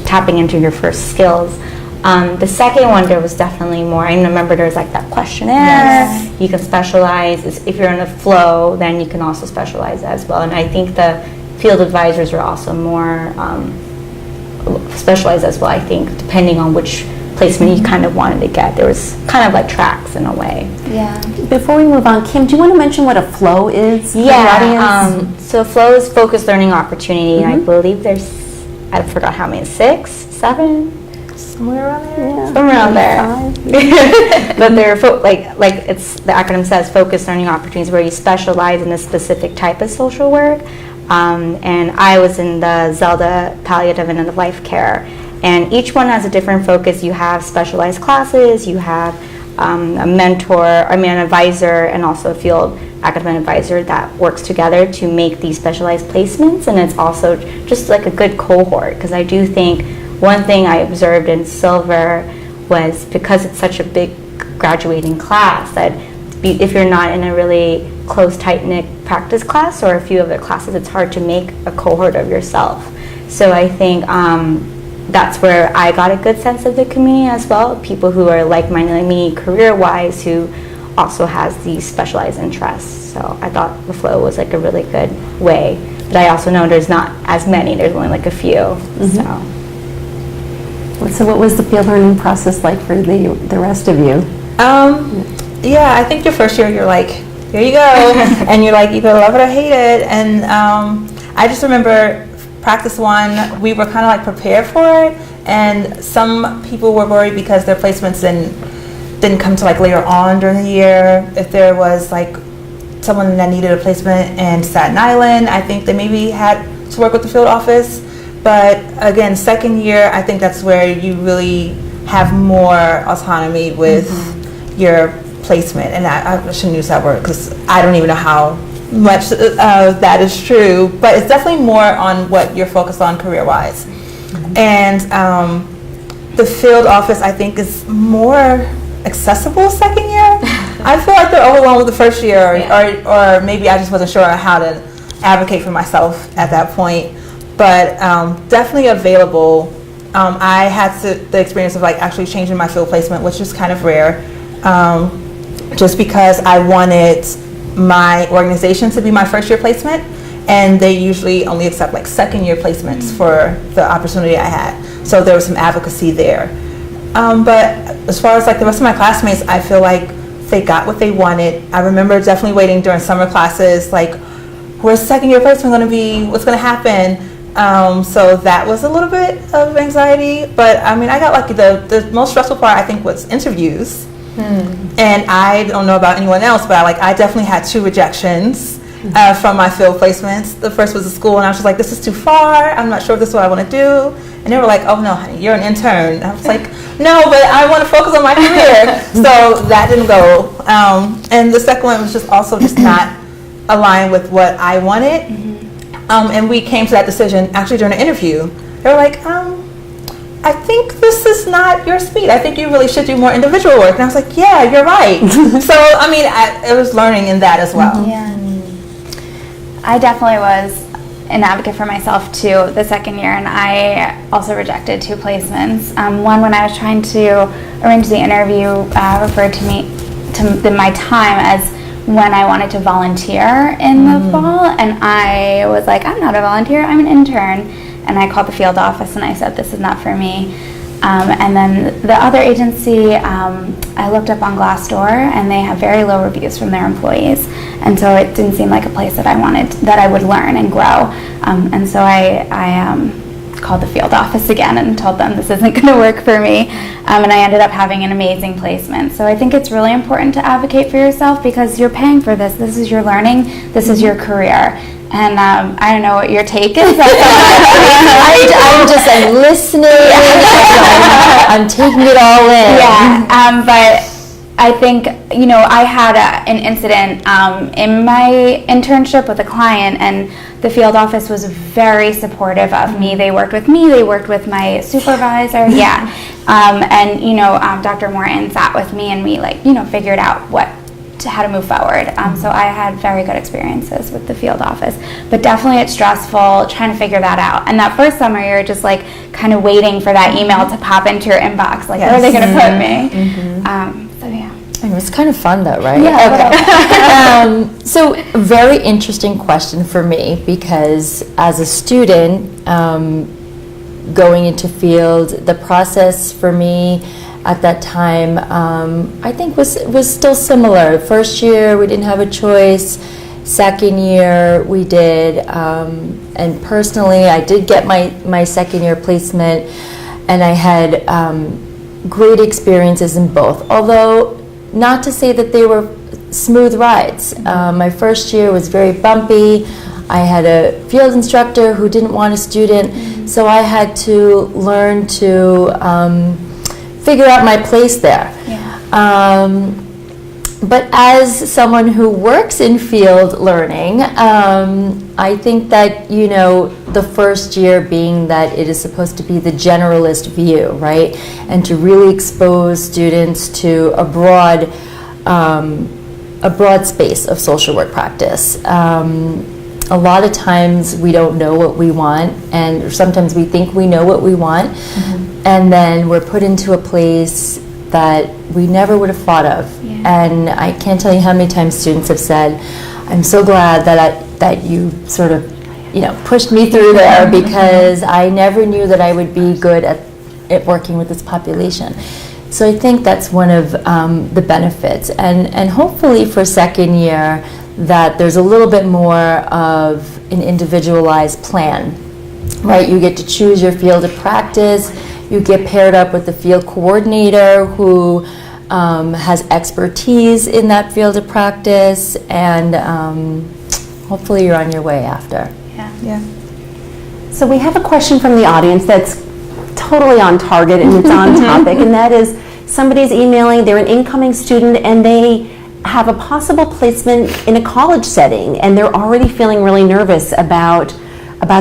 tapping into your first skills. The second one, there was definitely more. I remember there was like that questionnaire. You can specialize. If you're in the flow, then you can also specialize as well. And I think the field advisors are also more specialize as well. I think depending on which placement you kind of wanted to get, there was kind of like tracks in a way. Yeah. Before we move on, Kim, do you want to mention what a flow is for the audience? So flow is focused learning opportunity, and I believe there's, I forgot how many, 6, 7, somewhere around there. Yeah. Somewhere around there. But they're like it's the acronym says focused learning opportunities, where you specialize in a specific type of social work. And I was in the Zelda palliative and end of life care. And each one has a different focus. You have specialized classes, you have a mentor, an advisor, and also a field academic advisor that works together to make these specialized placements. And it's also just like a good cohort, because I do think one thing I observed in Silver was, because it's such a big graduating class, that if you're not in a really close, tight-knit practice class or a few other classes, it's hard to make a cohort of yourself. So I think that's where I got a good sense of the community as well, people who are like-minded like me career-wise, who also has these specialized interests. So I thought the flow was like a really good way. But I also know there's not as many, there's only like a few. So what was the field learning process like for the rest of you? Yeah, I think your first year you're like, here you go, and you're like, either love it or hate it. And I just remember practice 1, we were kind of like prepared for it, and some people were worried because their placements didn't come to like later on during the year. If there was like someone that needed a placement in Staten Island, I think they maybe had to work with the field office. But again, second year, I think that's where you really have more autonomy with your placement. And I shouldn't use that word because I don't even know how much that is true, but it's definitely more on what you're focused on career-wise. And the field office, I think, is more accessible second year. I feel like they're overwhelmed with the first year, or maybe I just wasn't sure how to advocate for myself at that point. But definitely available. I had the experience of like actually changing my field placement, which is kind of rare, just because I wanted my organization to be my first year placement, and they usually only accept like second year placements for the opportunity I had. So there was some advocacy there. But as far as like the rest of my classmates, I feel like they got what they wanted. I remember definitely waiting during summer classes, like, where's second year placement going to be? What's going to happen? So that was a little bit of anxiety, but I mean, I got lucky. The most stressful part, I think, was interviews. And I don't know about anyone else, but I definitely had 2 rejections from my field placements. The first was a school, and I was just like, this is too far. I'm not sure if this is what I want to do. And they were like, oh no, honey, you're an intern. And I was like, no, but I want to focus on my career. So that didn't go. And the second one was just also just not aligned with what I wanted. And we came to that decision actually during an interview. They were like, I think this is not your speed. I think you really should do more individual work. And I was like, yeah, you're right. So, I mean, I was learning in that as well. Yeah. I definitely was an advocate for myself too the second year, and I also rejected 2 placements. One, when I was trying to arrange the interview, referred to my time as when I wanted to volunteer in the fall, and I was like, I'm not a volunteer, I'm an intern. And I called the field office and I said, this is not for me. And then the other agency, I looked up on Glassdoor, and they have very low reviews from their employees. And so it didn't seem like a place that I would learn and grow. And so I called the field office again and told them this isn't going to work for me. And I ended up having an amazing placement. So I think it's really important to advocate for yourself, because you're paying for this. This is your learning. This is your career. And I don't know what your take is. I'm just listening. I'm taking it all in. Yeah, but I think, I had an incident in my internship with a client, and the field office was very supportive of me. They worked with me. They worked with my supervisor. And Dr. Morton sat with me, and we figured out how to move forward. So I had very good experiences with the field office, but definitely it's stressful trying to figure that out. And that first summer, you're just kind of waiting for that email to pop into your inbox, where are they going to put me? So yeah. It was kind of fun though, right? Yeah. Okay. So very interesting question for me, because as a student, going into field. The process for me at that time, I think was still similar. First year, we didn't have a choice. Second year, we did. And personally, I did get my second year placement, and I had great experiences in both. Although, not to say that they were smooth rides. My first year was very bumpy. I had a field instructor who didn't want a student, so I had to learn to figure out my place there. But as someone who works in field learning, I think that, the first year being that it is supposed to be the generalist view, right? And to really expose students to a broad space of social work practice. A lot of times we don't know what we want, and sometimes we think we know what we want, and then we're put into a place that we never would have thought of. And I can't tell you how many times students have said, I'm so glad that you sort of pushed me through there, because I never knew that I would be good at working with this population. So I think that's one of the benefits, and hopefully for second year that there's a little bit more of an individualized plan, right? You get to choose your field of practice. You get paired up with the field coordinator who has expertise in that field of practice, and hopefully you're on your way after. Yeah. So we have a question from the audience that's totally on target and it's on topic, and that is somebody's emailing, they're an incoming student, and they have a possible placement in a college setting, and they're already feeling really nervous about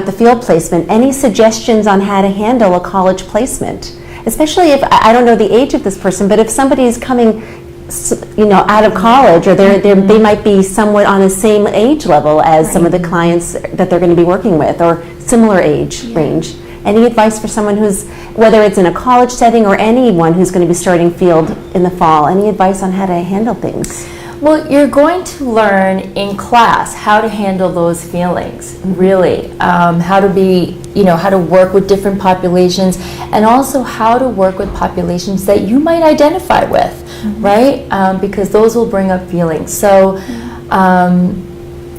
the field placement. Any suggestions on how to handle a college placement? Especially if, I don't know the age of this person, but if somebody's coming out of college, or they might be somewhat on the same age level as some of the clients that they're going to be working with, or similar age range. Any advice for someone who's, whether it's in a college setting or anyone who's going to be starting field in the fall, any advice on how to handle things? Well, you're going to learn in class how to handle those feelings, really. How to be, how to work with different populations, and also how to work with populations that you might identify with, right? Because those will bring up feelings. So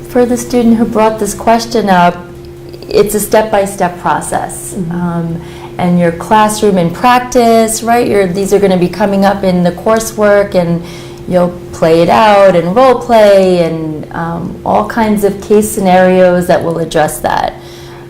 for the student who brought this question up, it's a step-by-step process. And your classroom and practice, right? These are going to be coming up in the coursework, and you'll play it out and role play and all kinds of case scenarios that will address that.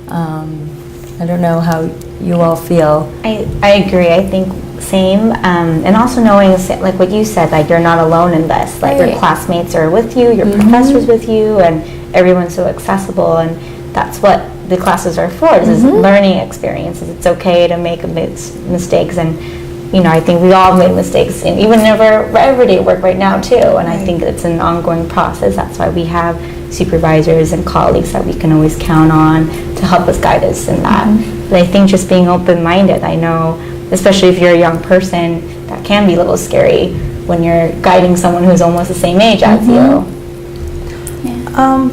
I don't know how you all feel. I agree. I think same. And also knowing, like what you said, like you're not alone in this. Like your classmates are with you, your professors with you, and everyone's so accessible. And that's what the classes are for. This is learning experiences. It's okay to make mistakes, and I think we all made mistakes, and even in our everyday work right now too. And I think it's an ongoing process. That's why we have supervisors and colleagues that we can always count on to help us, guide us in that. But I think just being open-minded. I know, especially if you're a young person, that can be a little scary when you're guiding someone who's almost the same age as you.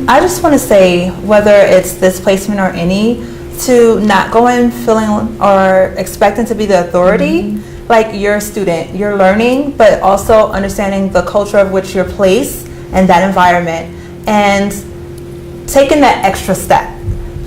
I just want to say, whether it's this placement or any, to not go in feeling or expecting to be the authority. Like you're a student, you're learning, but also understanding the culture of which you're placed and that environment, and taking that extra step,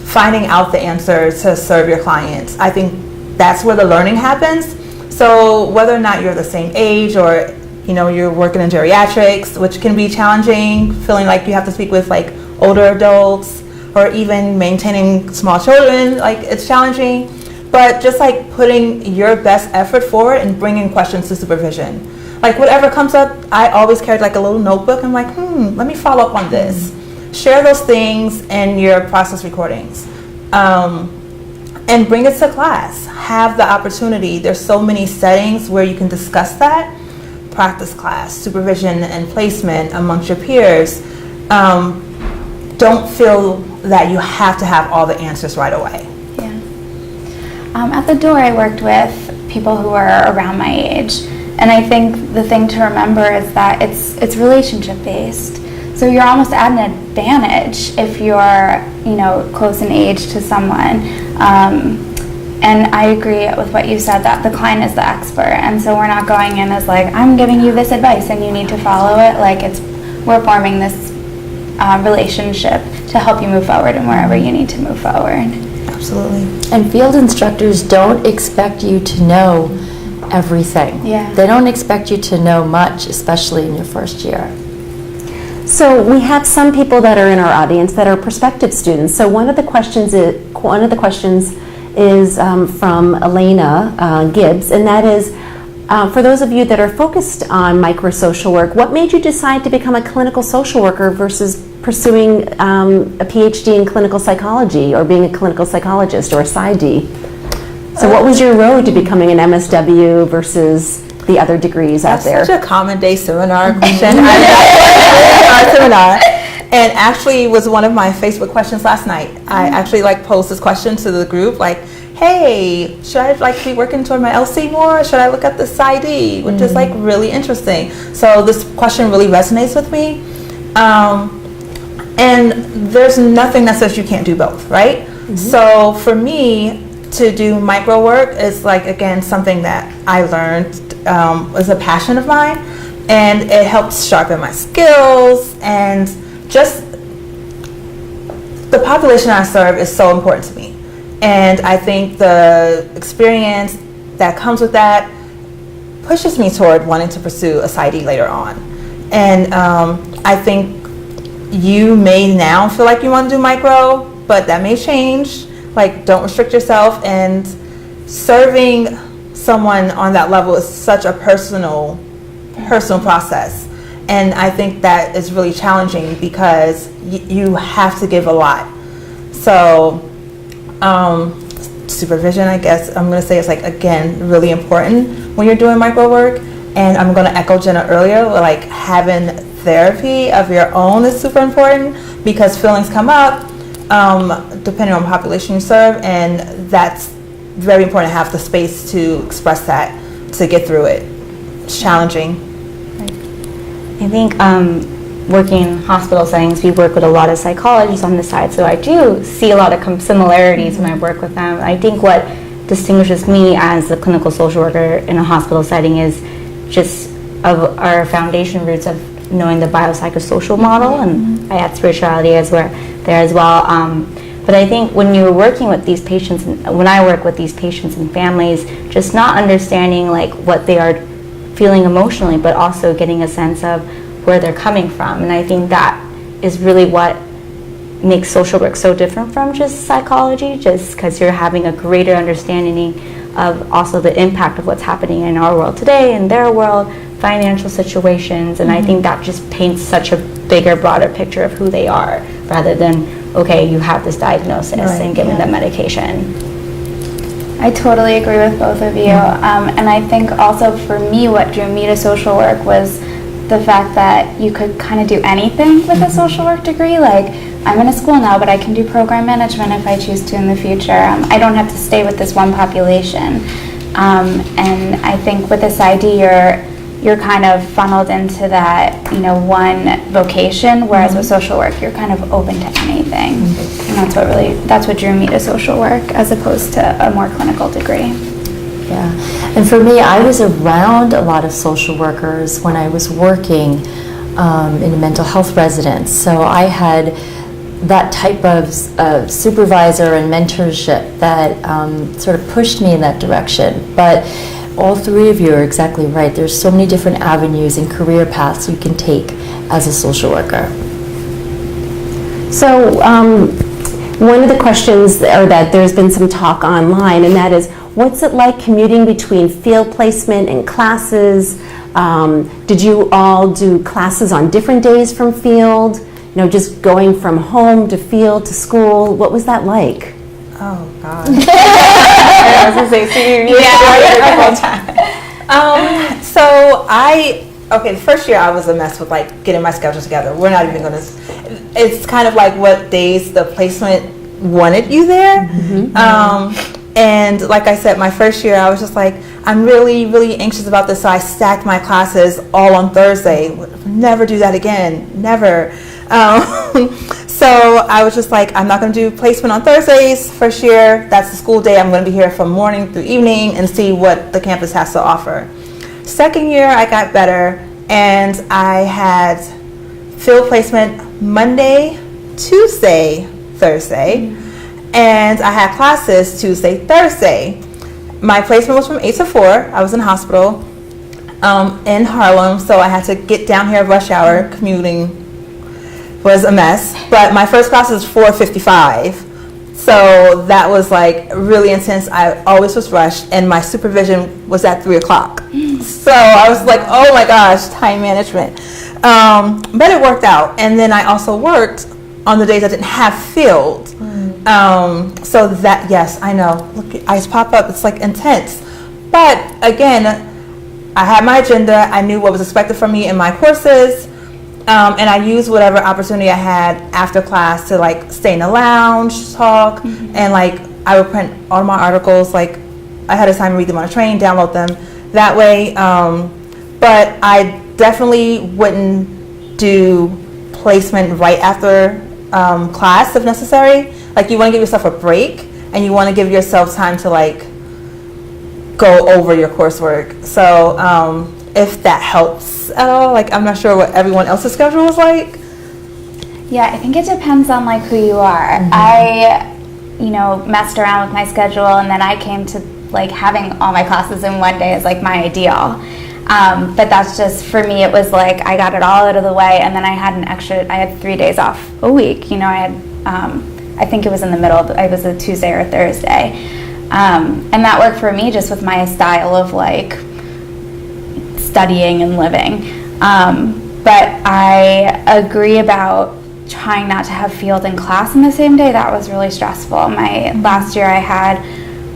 finding out the answer to serve your clients. I think that's where the learning happens. So whether or not you're the same age, or you're working in geriatrics, which can be challenging, feeling like you have to speak with like older adults, or even maintaining small children, like it's challenging. But just like putting your best effort forward and bringing questions to supervision. Like whatever comes up, I always carried like a little notebook. I'm like, let me follow up on this. Share those things in your process recordings. And bring it to class. Have the opportunity. There's so many settings where you can discuss that. Practice class, supervision and placement amongst your peers. Don't feel that you have to have all the answers right away. At the door, I worked with people who are around my age, and I think the thing to remember is that it's relationship based. So you're almost at an advantage if you're close in age to someone. And I agree with what you said, that the client is the expert, and so we're not going in as like, I'm giving you this advice and you need to follow it. Like, we're forming this relationship to help you move forward and wherever you need to move forward. Absolutely. And field instructors don't expect you to know everything. Yeah. They don't expect you to know much, especially in your first year. So we have some people that are in our audience that are prospective students. So one of the questions is from Elena Gibbs, and that is, for those of you that are focused on microsocial work, what made you decide to become a clinical social worker versus pursuing a PhD in clinical psychology or being a clinical psychologist or a PsyD? So what was your road to becoming an MSW versus the other degrees out there? That's such a common day seminar question. Our seminar, and actually was one of my Facebook questions last night. I actually posed this question to the group, like, hey, should I be working toward my LC more? Or should I look at the PsyD, which is really interesting. So this question really resonates with me. And there's nothing that says you can't do both, right? So for me, to do micro work is again, something that I learned was a passion of mine, and it helps sharpen my skills, and just the population I serve is so important to me. And I think the experience that comes with that pushes me toward wanting to pursue a PsyD later on. And I think you may now feel like you want to do micro, but that may change. Don't restrict yourself, and serving someone on that level is such a personal process. And I think that is really challenging because you have to give a lot. So supervision, I guess I'm going to say, is again, really important when you're doing micro work. And I'm going to echo Jenna earlier, having therapy of your own is super important, because feelings come up depending on population you serve, and that's very important to have the space to express that, to get through it. It's challenging. I think working in hospital settings, we work with a lot of psychologists on the side, so I do see a lot of similarities when I work with them. I think what distinguishes me as a clinical social worker in a hospital setting is just of our foundation roots of knowing the biopsychosocial model, and I add spirituality there as well. But I think when you're working with these patients, when I work with these patients and families, just not understanding what they are feeling emotionally, but also getting a sense of where they're coming from. And I think that is really what makes social work so different from just psychology, just because you're having a greater understanding of also the impact of what's happening in our world today, in their world, financial situations. And I think that just paints such a bigger, broader picture of who they are, rather than, okay, you have this diagnosis and giving them medication. I totally agree with both of you. And I think also for me, what drew me to social work was the fact that you could kind of do anything with a social work degree. I'm in a school now, but I can do program management if I choose to in the future. I don't have to stay with this one population. And I think with this ID, you're kind of funneled into that, one vocation, whereas with social work, you're kind of open to anything. And that's what drew me to social work as opposed to a more clinical degree. Yeah, and for me, I was around a lot of social workers when I was working in a mental health residence. So I had that type of supervisor and mentorship that sort of pushed me in that direction. But all three of you are exactly right. There's so many different avenues and career paths you can take as a social worker. So one of the questions, or that there's been some talk online, and that is, what's it like commuting between field placement and classes? Did you all do classes on different days from field? Just going from home to field to school? What was that like? Oh, God. I was going to say, the first year I was a mess with getting my schedule together. We're not even going to, it's kind of what days the placement wanted you there. And like I said, my first year I was just I'm really, really anxious about this, so I stacked my classes all on Thursday. Never do that again, never. So I was just like, I'm not going to do placement on Thursdays. First year, that's the school day. I'm going to be here from morning through evening and see what the campus has to offer. Second year, I got better, and I had field placement Monday, Tuesday, Thursday, and I had classes Tuesday, Thursday. My placement was from 8 to 4. I was in hospital in Harlem, so I had to get down here at rush hour. Commuting was a mess, but my first class was 4:55. So that was like really intense. I always was rushed, and my supervision was at 3 o'clock. So I was like, oh my gosh, time management. But it worked out. And then I also worked on the days I didn't have field. So that, yes, I know. Look, eyes pop up. It's like intense. But again, I had my agenda. I knew what was expected from me in my courses. And I used whatever opportunity I had after class to like stay in the lounge, talk, and like I would print all my articles like ahead of time, read them on a train, download them that way. But I definitely wouldn't do placement right after class if necessary. Like you want to give yourself a break, and you want to give yourself time to like go over your coursework. So if that helps at all, like I'm not sure what everyone else's schedule is like. Yeah, I think it depends on like who you are. I, messed around with my schedule, and then I came to like having all my classes in one day is like my ideal. But that's just, for me, it was like I got it all out of the way, and then I had 3 days off a week. I had, I think it was in the middle of, it was a Tuesday or a Thursday. And that worked for me just with my style of like studying and living. But I agree about trying not to have field and class in the same day. That was really stressful. My last year I had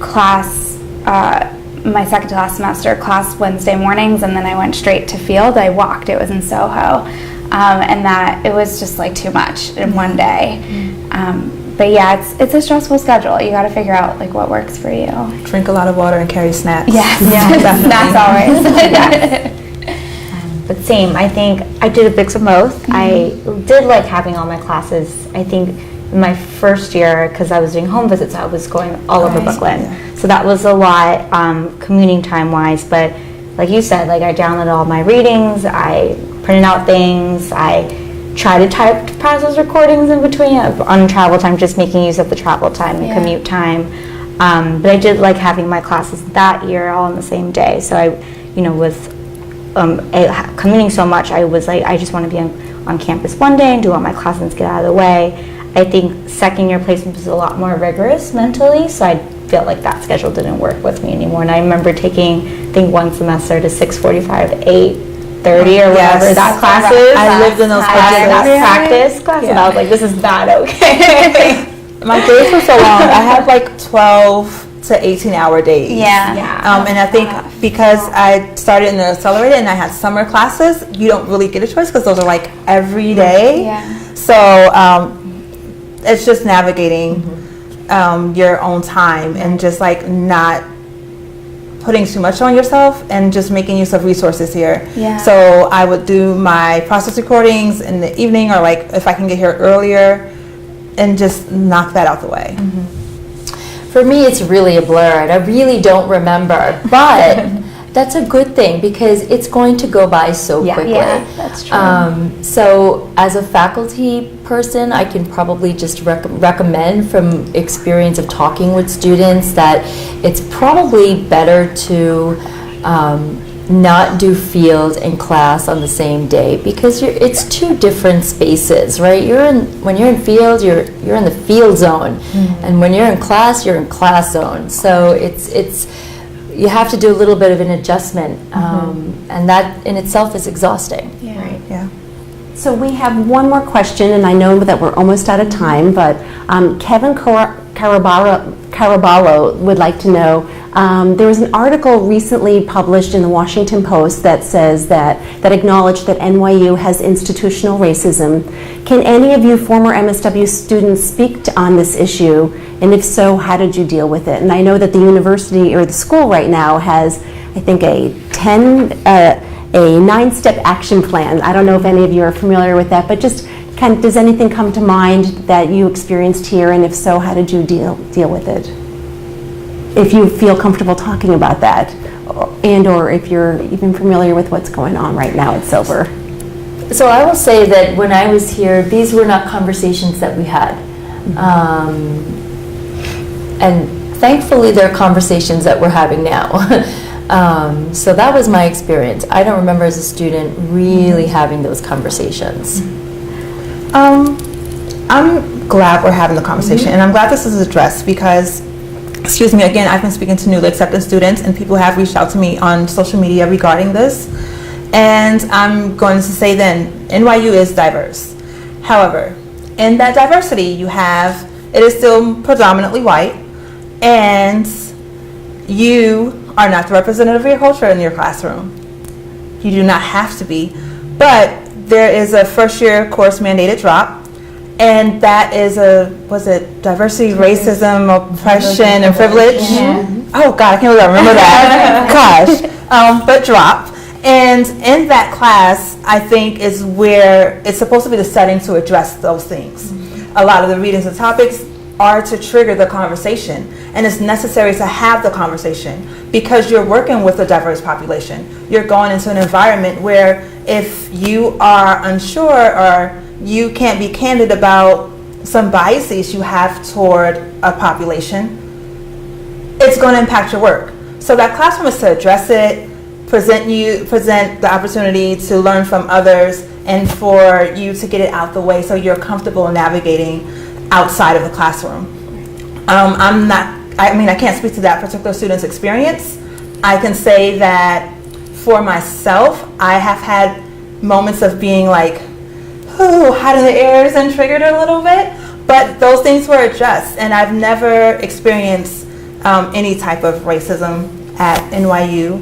class, my second to last semester, class Wednesday mornings, and then I went straight to field. I walked, it was in Soho. And that, it was just like too much in one day. But yeah, it's a stressful schedule. You got to figure out like what works for you. Drink a lot of water and carry snacks. Yes, snacks always. But same, I think I did a mix of both. I did like having all my classes. I think in my first year, because I was doing home visits, I was going all over Brooklyn. Yeah. So that was a lot commuting time-wise. But like you said, like I downloaded all my readings, I printed out things, I try to type process recordings in between on travel time, just making use of the travel time and commute time. But I did like having my classes that year all on the same day. So I, with commuting so much, I was like, I just want to be on campus one day and do all my classes and get out of the way. I think second year placement was a lot more rigorous mentally, so I felt like that schedule didn't work with me anymore. And I remember taking, I think one semester to 6:45 to 8:30 or whatever that class is. I lived in those classes. I did that practice class, and I was like, this is not okay. My days were so long. I had like 12 to 18-hour days. Yeah. And I think because I started in the accelerated and I had summer classes, you don't really get a choice because those are like every day. Yeah. So it's just navigating your own time and just like not putting too much on yourself and just making use of resources here. Yeah. So I would do my process recordings in the evening, or like if I can get here earlier, and just knock that out the way. For me, it's really a blur, and I really don't remember. But that's a good thing because it's going to go by so quickly. Yeah, that's true. So as a faculty person, I can probably just recommend from experience of talking with students that it's probably better to not do field and class on the same day because it's two different spaces, right? When you're in field, you're in the field zone, and when you're in class zone. So it's you have to do a little bit of an adjustment, and that in itself is exhausting. Yeah. Right? Yeah. So we have one more question, and I know that we're almost out of time, but Kevin Caraballo would like to know, there was an article recently published in the Washington Post that says that acknowledged that NYU has institutional racism. Can any of you former MSW students speak on this issue? And if so, how did you deal with it? And I know that the university or the school right now has, I think, a 9-step action plan. I don't know if any of you are familiar with that, but just kind Kent, does anything come to mind that you experienced here, and if so, how did you deal with it? If you feel comfortable talking about that, and or if you're even familiar with what's going on right now at Silver. So I will say that when I was here, these were not conversations that we had. And thankfully, they're conversations that we're having now. So that was my experience. I don't remember as a student really having those conversations. I'm glad we're having the conversation, and I'm glad this is addressed because, excuse me, again, I've been speaking to newly accepted students, and people have reached out to me on social media regarding this. And I'm going to say then, NYU is diverse. However, in that diversity, it is still predominantly white, and you are not the representative of your culture in your classroom. You do not have to be, but there is a first year course mandated drop, and that is diversity, racism, oppression, and privilege? Yeah. Oh God, I can't believe I remember that. Gosh, but drop. And in that class, I think is where it's supposed to be the setting to address those things. A lot of the readings and topics are to trigger the conversation, and it's necessary to have the conversation because you're working with a diverse population. You're going into an environment where if you are unsure or you can't be candid about some biases you have toward a population, it's going to impact your work. So that classroom is to address it, present the opportunity to learn from others, and for you to get it out the way so you're comfortable navigating outside of the classroom. I can't speak to that particular student's experience. I can say that for myself, I have had moments of being like, hot in the ears and triggered a little bit, but those things were addressed, and I've never experienced any type of racism at NYU.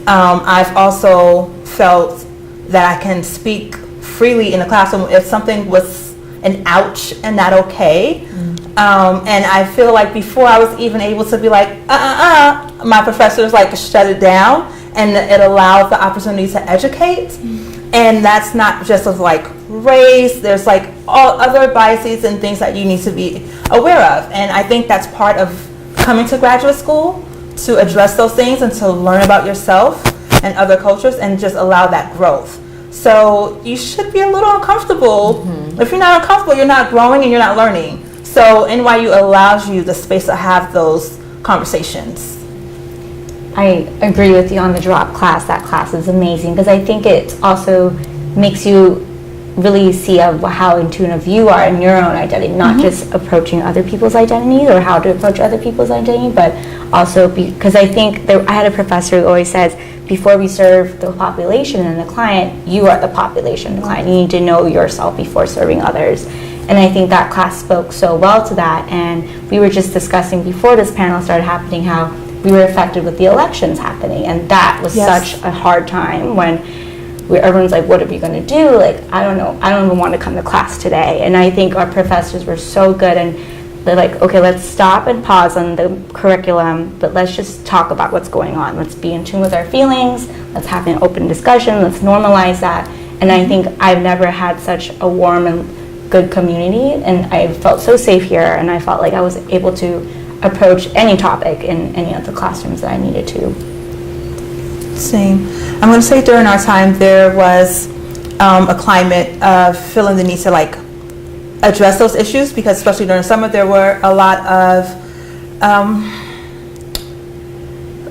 I've also felt that I can speak freely in the classroom if something was an ouch and not okay. And I feel like before I was even able to be like, my professors like shut it down, and it allowed the opportunity to educate. And that's not just of like race, there's like all other biases and things that you need to be aware of. And I think that's part of coming to graduate school, to address those things and to learn about yourself and other cultures and just allow that growth. So you should be a little uncomfortable. If you're not uncomfortable, you're not growing and you're not learning. So NYU allows you the space to have those conversations. I agree with you on the drop class. That class is amazing because I think it also makes you really see how in tune of you are in your own identity, not just approaching other people's identities or how to approach other people's identity, but also because I think I had a professor who always says, before we serve the population and the client, you are the population, the client. You need to know yourself before serving others. And I think that class spoke so well to that. And we were just discussing before this panel started happening how we were affected with the elections happening. And that was such a hard time when everyone's like, what are we going to do? Like, I don't know. I don't even want to come to class today. And I think our professors were so good, and they're like, okay, let's stop and pause on the curriculum, but let's just talk about what's going on. Let's be in tune with our feelings. Let's have an open discussion. Let's normalize that. And I think I've never had such a warm and good community, and I felt so safe here, and I felt like I was able to approach any topic in any of the classrooms that I needed to. Same. I'm going to say during our time there was a climate of feeling the need to like address those issues, because especially during summer there were a lot of I'm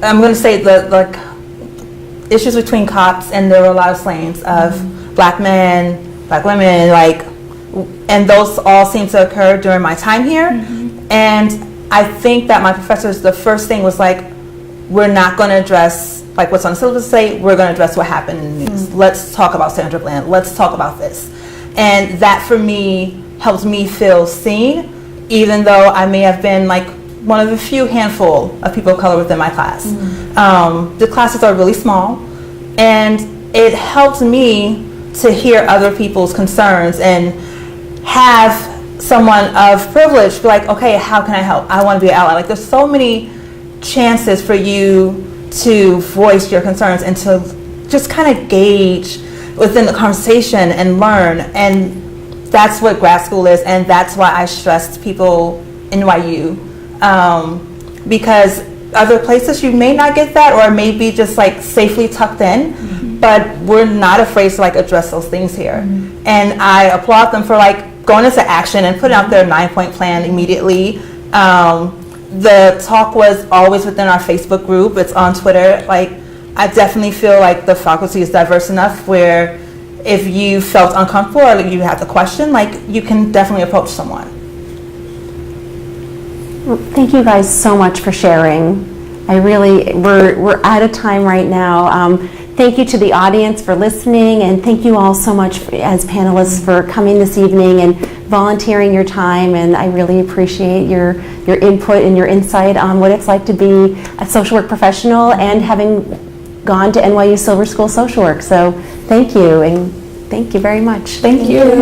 going to say the like issues between cops, and there were a lot of slayings of black men, black women, like, and those all seem to occur during my time here. And I think that my professors, the first thing was like, we're not going to address like what's on the syllabus today, we're going to address what happened in the news. Let's talk about Sandra Bland, let's talk about this. And that for me helped me feel seen, even though I may have been like one of the few handful of people of color within my class. The classes are really small, and it helped me to hear other people's concerns and have someone of privilege be like, okay, how can I help? I want to be an ally. Like, there's so many chances for you to voice your concerns and to just kind of gauge within the conversation and learn. And that's what grad school is, and that's why I stressed people NYU, because other places you may not get that, or maybe just like safely tucked in, but we're not afraid to like address those things here. And I applaud them for like going into action and putting out their 9-point plan immediately. The talk was always within our Facebook group. It's on Twitter. Like, I definitely feel like the faculty is diverse enough where if you felt uncomfortable or you had a question, like, you can definitely approach someone. Thank you guys so much for sharing. We're out of time right now. Thank you to the audience for listening, and thank you all so much as panelists for coming this evening and volunteering your time, and I really appreciate your input and your insight on what it's like to be a social work professional and having gone to NYU Silver School Social Work. So thank you, and thank you very much. Thank you.